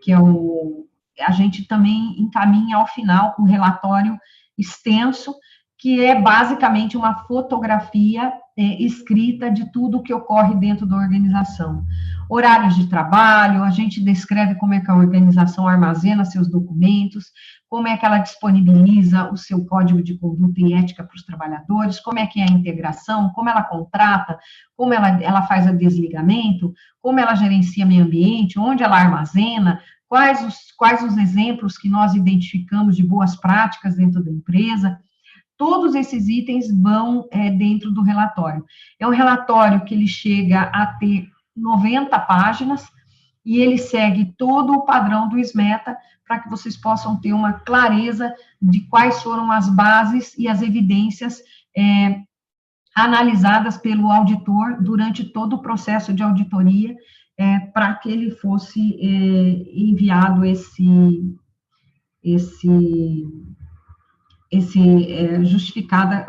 que a gente também encaminha ao final com um relatório extenso, que é basicamente uma fotografia escrita de tudo o que ocorre dentro da organização. Horários de trabalho, a gente descreve como é que a organização armazena seus documentos, como é que ela disponibiliza o seu código de conduta e ética para os trabalhadores, como é que é a integração, como ela contrata, como ela faz o desligamento, como ela gerencia meio ambiente, onde ela armazena, quais os exemplos que nós identificamos de boas práticas dentro da empresa. Todos esses itens vão dentro do relatório. É um relatório que ele chega a ter 90 páginas, e ele segue todo o padrão do SMETA, para que vocês possam ter uma clareza de quais foram as bases e as evidências analisadas pelo auditor durante todo o processo de auditoria, para que ele fosse enviado justificada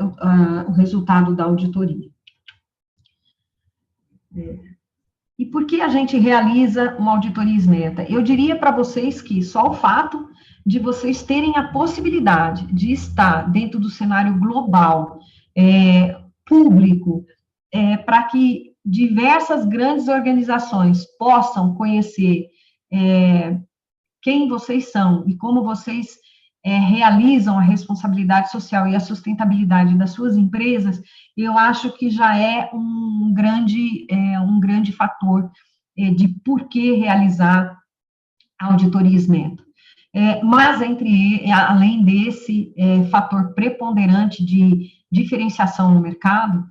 o resultado da auditoria. E por que a gente realiza uma auditoria SMETA? Eu diria para vocês que só o fato de vocês terem a possibilidade de estar dentro do cenário global, público, para que diversas grandes organizações possam conhecer quem vocês são e como vocês realizam a responsabilidade social e a sustentabilidade das suas empresas, eu acho que já é um grande fator de por que realizar a auditoria SMETA. Mas, além desse fator preponderante de diferenciação no mercado,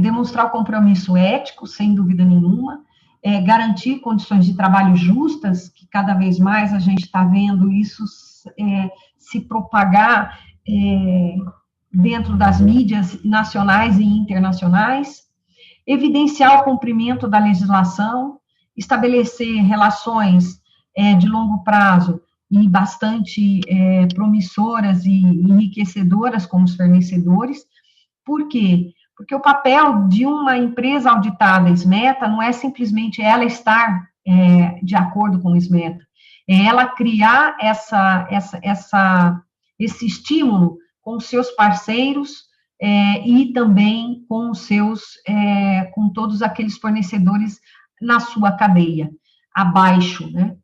demonstrar o compromisso ético, sem dúvida nenhuma, garantir condições de trabalho justas, que cada vez mais a gente está vendo isso se propagar dentro das mídias nacionais e internacionais, evidenciar o cumprimento da legislação, estabelecer relações de longo prazo e bastante promissoras e enriquecedoras com os fornecedores. Por quê? Porque o papel de uma empresa auditada SMETA não é simplesmente ela estar de acordo com o SMETA, é ela criar esse estímulo com os seus parceiros e também com com todos aqueles fornecedores na sua cadeia, abaixo, né?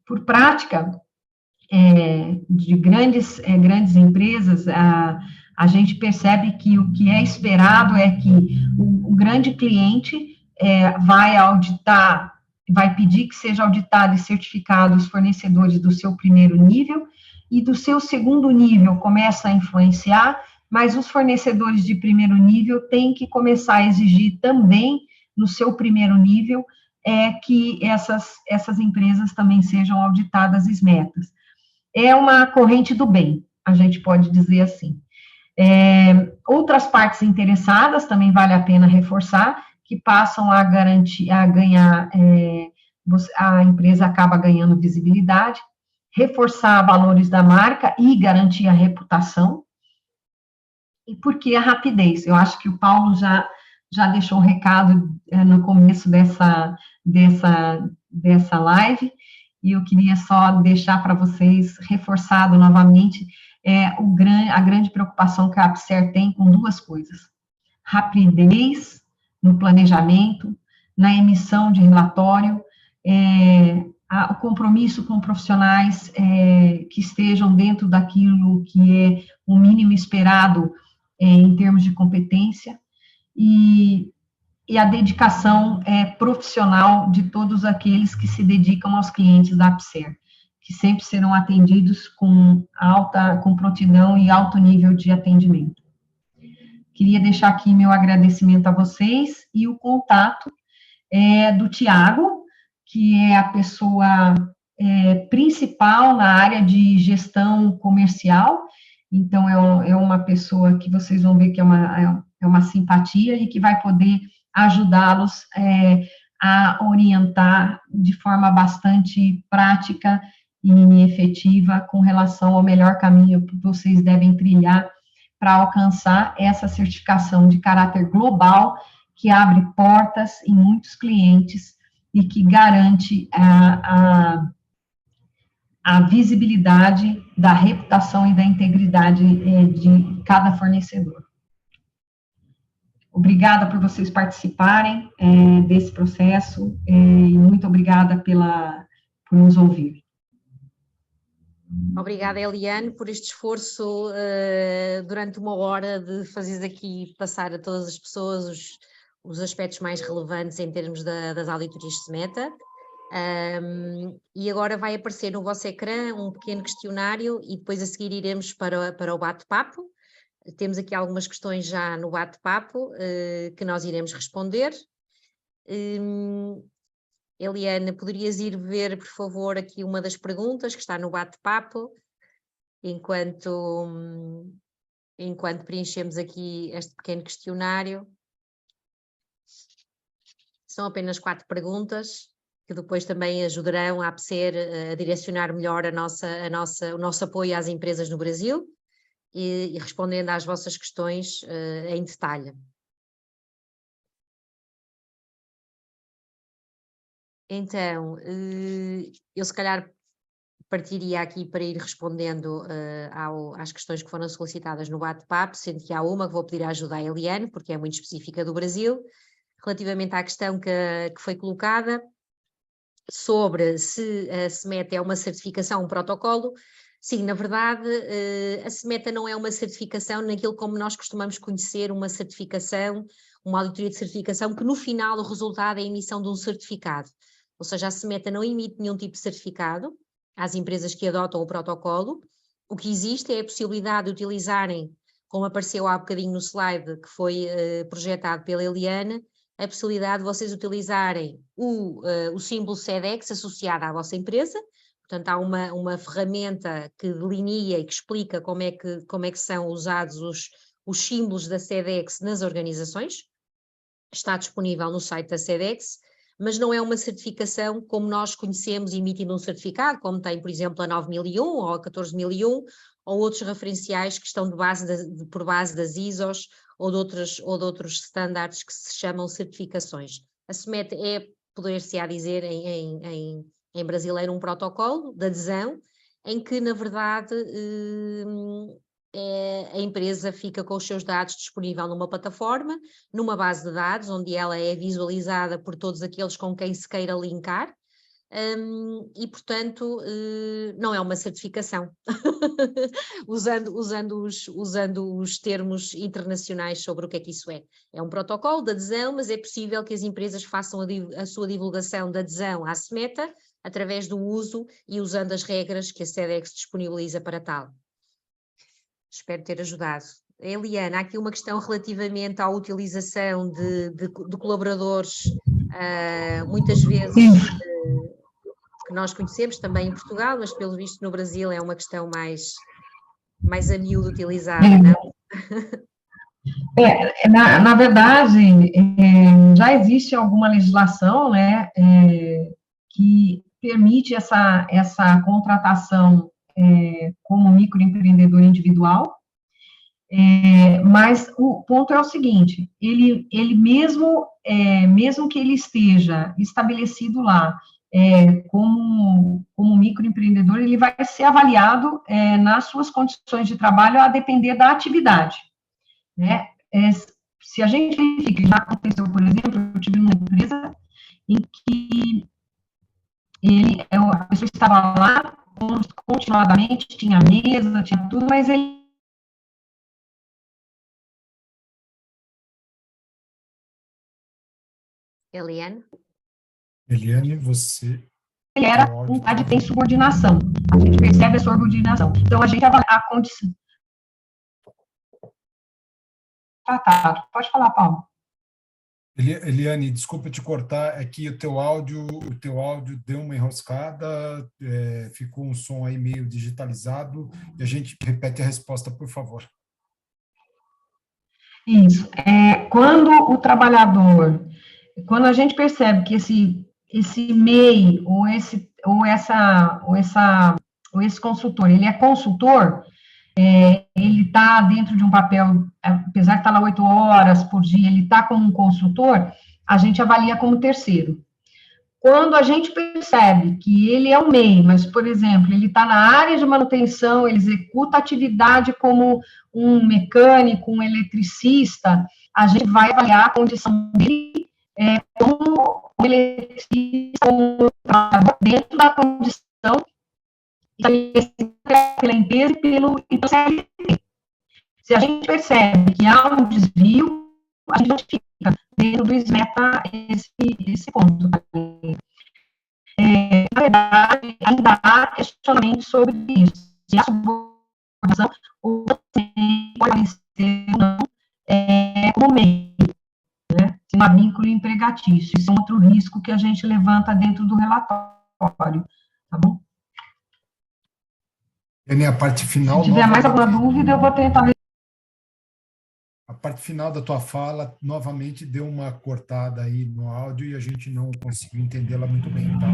Por prática de grandes empresas, a gente percebe que o que é esperado é que o grande cliente vai auditar, vai pedir que seja auditado e certificado os fornecedores do seu primeiro nível, e do seu segundo nível começa a influenciar, mas os fornecedores de primeiro nível têm que começar a exigir também, no seu primeiro nível, que essas empresas também sejam auditadas SMETAs. É uma corrente do bem, a gente pode dizer assim. Outras partes interessadas, também vale a pena reforçar, que passam a ganhar, a empresa acaba ganhando visibilidade, reforçar valores da marca e garantir a reputação. E por que a rapidez? Eu acho que o Paulo já deixou o recado no começo dessa live, e eu queria só deixar para vocês reforçado novamente a grande preocupação que a APSER tem com duas coisas: rapidez no planejamento, na emissão de relatório, o compromisso com profissionais que estejam dentro daquilo que é o mínimo esperado em termos de competência, e a dedicação profissional de todos aqueles que se dedicam aos clientes da APSER, que sempre serão atendidos com prontidão e alto nível de atendimento. Queria deixar aqui meu agradecimento a vocês e o contato do Tiago, que é a pessoa principal na área de gestão comercial. Então, é uma pessoa que vocês vão ver que é uma simpatia e que vai poder ajudá-los a orientar de forma bastante prática e efetiva com relação ao melhor caminho que vocês devem trilhar para alcançar essa certificação de caráter global, que abre portas em muitos clientes e que garante a visibilidade da reputação e da integridade de cada fornecedor. Obrigada por vocês participarem desse processo e muito obrigada por nos ouvir. Obrigada, Eliane, por este esforço durante uma hora de fazeres aqui passar a todas as pessoas os aspectos mais relevantes em termos das auditorias SMETA. E agora vai aparecer no vosso ecrã um pequeno questionário e depois a seguir iremos para o bate-papo. Temos aqui algumas questões já no bate-papo que nós iremos responder. Eliane, poderias ir ver, por favor, aqui uma das perguntas que está no bate-papo, enquanto preenchemos aqui este pequeno questionário. São apenas 4 perguntas, que depois também ajudarão a APSER a direcionar melhor o nosso apoio às empresas no Brasil e respondendo às vossas questões em detalhe. Então, eu se calhar partiria aqui para ir respondendo às questões que foram solicitadas no bate-papo, sendo que há uma que vou pedir ajuda à Eliane, porque é muito específica do Brasil, relativamente à questão que foi colocada. sobre se a SMETA é uma certificação, um protocolo. Sim, na verdade, a SMETA não é uma certificação naquilo como nós costumamos conhecer uma certificação, uma auditoria de certificação, que no final o resultado é a emissão de um certificado. Ou seja, a SMETA não emite nenhum tipo de certificado às empresas que adotam o protocolo. O que existe é a possibilidade de utilizarem, como apareceu há bocadinho no slide que foi projetado pela Eliane, a possibilidade de vocês utilizarem o símbolo SEDEX associado à vossa empresa. Portanto, há uma ferramenta que delinea e que explica como é que são usados os símbolos da SEDEX nas organizações. Está disponível no site da SEDEX, mas não é uma certificação como nós conhecemos emitindo um certificado, como tem, por exemplo, a 9001 ou a 14001, ou outros referenciais que estão por base das ISOs ou de outros standards que se chamam certificações. A SMETA é, poder-se-á dizer em brasileiro, um protocolo de adesão, em que, na verdade, a empresa fica com os seus dados disponível numa plataforma, numa base de dados, onde ela é visualizada por todos aqueles com quem se queira linkar, e, portanto, não é uma certificação, usando os termos internacionais sobre o que é que isso é. É um protocolo de adesão, mas é possível que as empresas façam a sua divulgação de adesão à SMETA através do uso e usando as regras que a SEDEX disponibiliza para tal. Espero ter ajudado. Eliana, há aqui uma questão relativamente à utilização de colaboradores, muitas vezes que nós conhecemos também em Portugal, mas pelo visto no Brasil é uma questão mais a miúdo utilizada, não? Na verdade, já existe alguma legislação, né, que permite essa contratação como microempreendedor individual, mas o ponto é o seguinte, ele mesmo que ele esteja estabelecido lá como microempreendedor, ele vai ser avaliado nas suas condições de trabalho a depender da atividade, né? Se a gente verifica, já aconteceu, por exemplo, eu tive uma empresa em que a pessoa estava lá continuadamente, tinha mesa, tinha tudo, mas ele Eliane? Eliane, você... era um cara de subordinação. A gente percebe a subordinação. Então, a gente avalia a condição. Pode falar, Paulo. Eliane, desculpa te cortar, é que o teu áudio deu uma enroscada, ficou um som aí meio digitalizado, e a gente repete a resposta, por favor. Isso. Quando o trabalhador, quando a gente percebe que esse MEI ou esse consultor, ele é consultor, ele está dentro de um papel, apesar de estar lá 8 horas por dia, ele está como um consultor, a gente avalia como terceiro. Quando a gente percebe que ele é um MEI, mas, por exemplo, ele está na área de manutenção, ele executa atividade como um mecânico, um eletricista, a gente vai avaliar a condição dele como um eletricista, como dentro da condição pela empresa e pelo CLT. Se a gente percebe que há um desvio, a gente notifica dentro do SMETA esse ponto. Na verdade, ainda há questionamento sobre isso. Se a subordinação ou pode ser ou não como meio, né? Se não há vínculo empregatício. Isso é um outro risco que a gente levanta dentro do relatório. Tá bom? E a parte final... Se tiver mais alguma dúvida, eu vou tentar... A parte final da tua fala, novamente, deu uma cortada aí no áudio e a gente não conseguiu entendê-la muito bem, tá?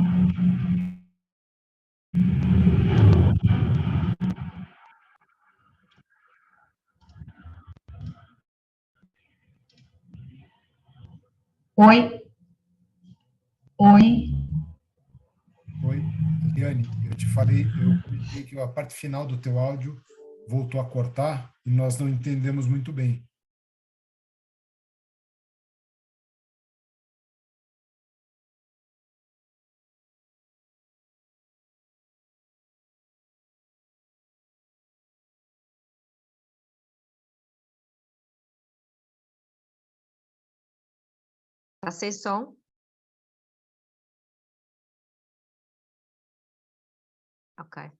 Oi. Oi, Eliane, eu te falei, eu comentei que a parte final do teu áudio voltou a cortar e nós não entendemos muito bem. Está sem som? Ok.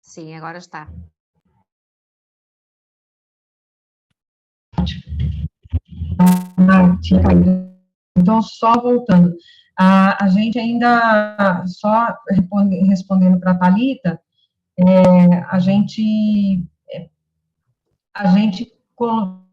Sim, agora está. Tinha caído. Então, só voltando, a gente ainda, só respondendo para a Thalita, a gente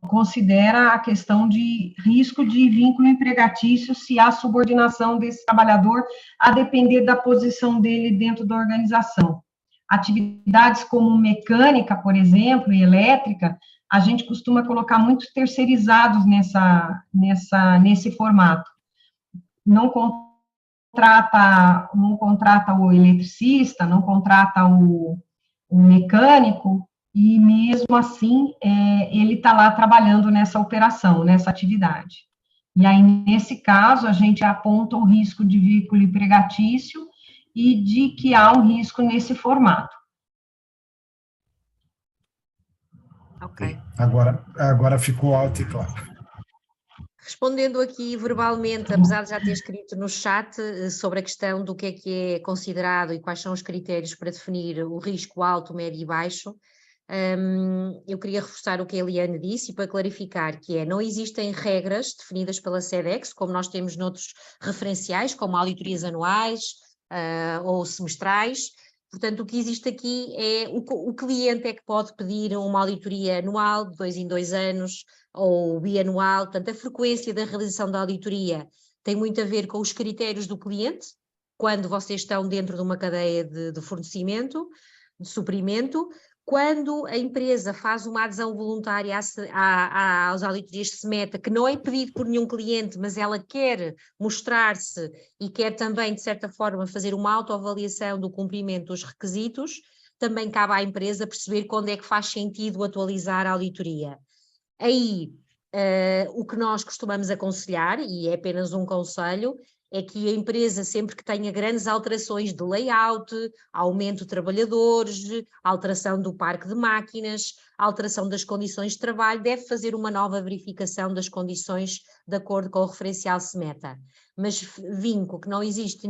considera a questão de risco de vínculo empregatício se há subordinação desse trabalhador a depender da posição dele dentro da organização. Atividades como mecânica, por exemplo, e elétrica, a gente costuma colocar muitos terceirizados nesse formato. Não contrata o eletricista, não contrata o mecânico, e mesmo assim, ele está lá trabalhando nessa operação, nessa atividade. E aí, nesse caso, a gente aponta o risco de vínculo empregatício e de que há um risco nesse formato. Ok. Agora ficou alto e claro. Respondendo aqui verbalmente, apesar de já ter escrito no chat sobre a questão do que é considerado e quais são os critérios para definir o risco alto, médio e baixo, eu queria reforçar o que a Eliane disse e para clarificar que não existem regras definidas pela SEDEX, como nós temos noutros referenciais, como auditorias anuais ou semestrais. Portanto, o que existe aqui é o cliente é que pode pedir uma auditoria anual, de 2 em 2 anos, ou bianual. Portanto, a frequência da realização da auditoria tem muito a ver com os critérios do cliente, quando vocês estão dentro de uma cadeia de fornecimento, de suprimento. Quando a empresa faz uma adesão voluntária às auditorias de SMETA, que não é pedido por nenhum cliente, mas ela quer mostrar-se e quer também, de certa forma, fazer uma autoavaliação do cumprimento dos requisitos, também cabe à empresa perceber quando é que faz sentido atualizar a auditoria. Aí, o que nós costumamos aconselhar, e é apenas um conselho, é que a empresa, sempre que tenha grandes alterações de layout, aumento de trabalhadores, alteração do parque de máquinas, alteração das condições de trabalho, deve fazer uma nova verificação das condições de acordo com o referencial SMETA. Mas vinco que não existe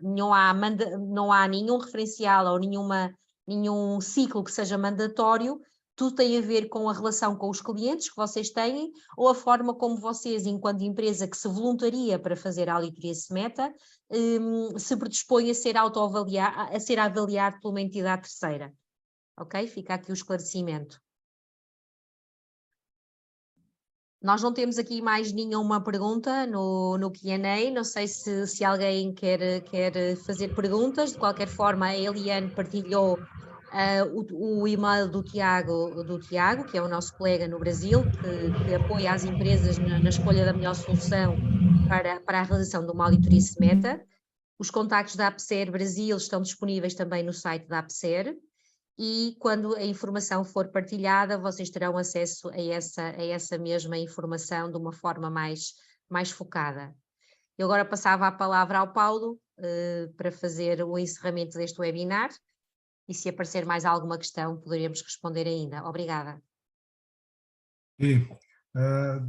não há nenhum referencial ou nenhum ciclo que seja mandatório. Tudo tem a ver com a relação com os clientes que vocês têm ou a forma como vocês, enquanto empresa que se voluntaria para fazer a auditoria SMETA, se predispõe a ser avaliado por uma entidade terceira. Ok? Fica aqui o esclarecimento. Nós não temos aqui mais nenhuma pergunta no Q&A, não sei se alguém quer fazer perguntas. De qualquer forma, a Eliane partilhou o e-mail do Tiago, que é o nosso colega no Brasil, que apoia as empresas na escolha da melhor solução para a realização de uma auditoria SMETA. Os contactos da APSER Brasil estão disponíveis também no site da APSER, e quando a informação for partilhada, vocês terão acesso a essa mesma informação de uma forma mais focada. Eu agora passava a palavra ao Paulo para fazer o encerramento deste webinar. E se aparecer mais alguma questão, poderemos responder ainda. Obrigada.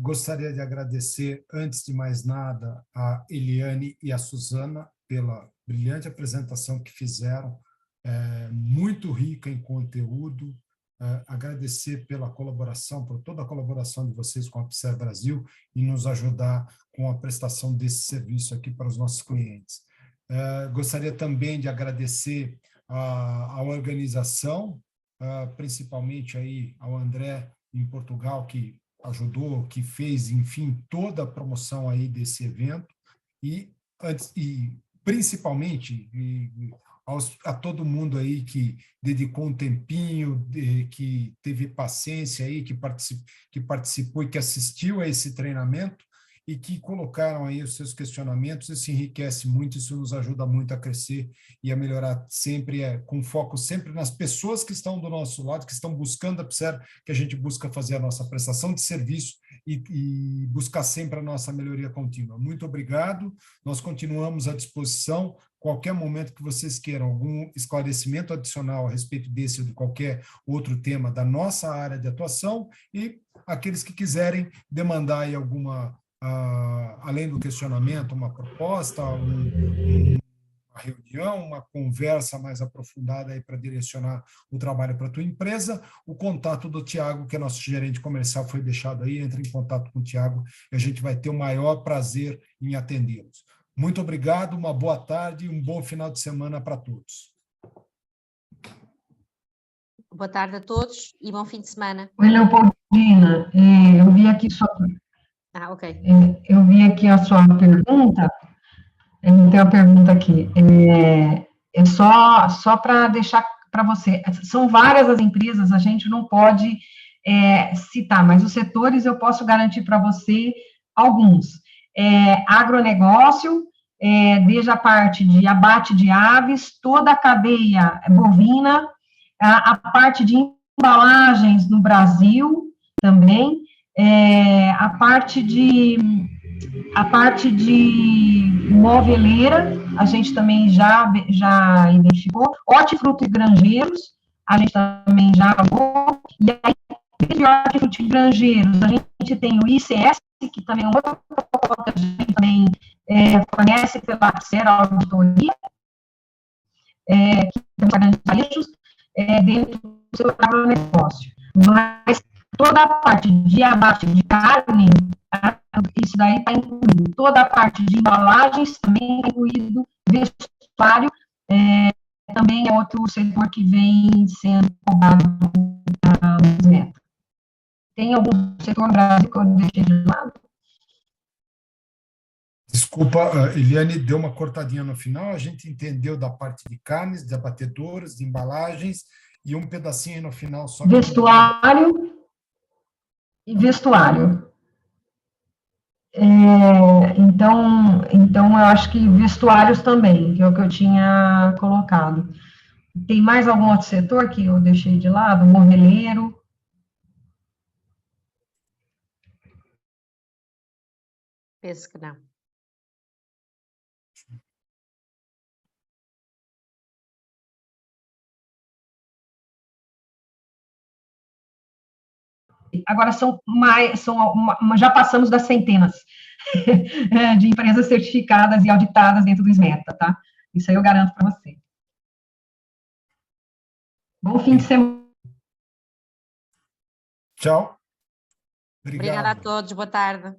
Gostaria de agradecer, antes de mais nada, a Eliane e a Suzana pela brilhante apresentação que fizeram, muito rica em conteúdo. Agradecer pela colaboração, por toda a colaboração de vocês com a APSER Brasil e nos ajudar com a prestação desse serviço aqui para os nossos clientes. Gostaria também de agradecer a organização, principalmente aí ao André em Portugal, que ajudou, que fez, enfim, toda a promoção aí desse evento, e principalmente a todo mundo aí que dedicou um tempinho, que teve paciência aí, que participou e que assistiu a esse treinamento, e que colocaram aí os seus questionamentos. Isso enriquece muito, isso nos ajuda muito a crescer e a melhorar sempre, com foco sempre nas pessoas que estão do nosso lado, que estão buscando a APSER, que a gente busca fazer a nossa prestação de serviço e buscar sempre a nossa melhoria contínua. Muito obrigado, nós continuamos à disposição qualquer momento que vocês queiram algum esclarecimento adicional a respeito desse ou de qualquer outro tema da nossa área de atuação, e aqueles que quiserem demandar aí alguma, além do questionamento, uma proposta, uma reunião, uma conversa mais aprofundada aí para direcionar o trabalho para a tua empresa, o contato do Tiago, que é nosso gerente comercial, foi deixado aí, entre em contato com o Tiago e a gente vai ter o maior prazer em atendê-los. Muito obrigado, uma boa tarde e um bom final de semana para todos. Boa tarde a todos e bom fim de semana. Oi, Leopoldina, eu vi aqui Ok. eu vi aqui a sua pergunta. Eu tenho uma pergunta aqui. É só para deixar para você. São várias as empresas, a gente não pode citar, mas os setores eu posso garantir para você alguns. Agronegócio, desde a parte de abate de aves, toda a cadeia bovina, a parte de embalagens no Brasil também, a parte de moveleira, a gente também já identificou, hortifruti e granjeiros, a gente também já falou, e aí, desde hortifruti e granjeiros, a gente tem o ICS, que também é um outro protocolo que a gente também fornece pela APSER, a auditoria, que tem grandes valores dentro do seu agronegócio. Mas toda a parte de abate de carne, isso daí está incluído. Toda a parte de embalagens também está incluído. Vestuário também é outro setor que vem sendo cobrado nas metas. Tem algum setor no Brasil que eu deixei de lado? Desculpa, Eliane, deu uma cortadinha no final, a gente entendeu da parte de carnes, de abatedoras, de embalagens, e um pedacinho aí no final só... Vestuário e vestuário. Então, eu acho que vestuários também, que é o que eu tinha colocado. Tem mais algum outro setor que eu deixei de lado? Moveleiro? Penso que não. Agora já passamos das centenas de empresas certificadas e auditadas dentro do SMETA, tá? Isso aí eu garanto para você. Bom fim de semana. Tchau. Obrigada a todos, boa tarde.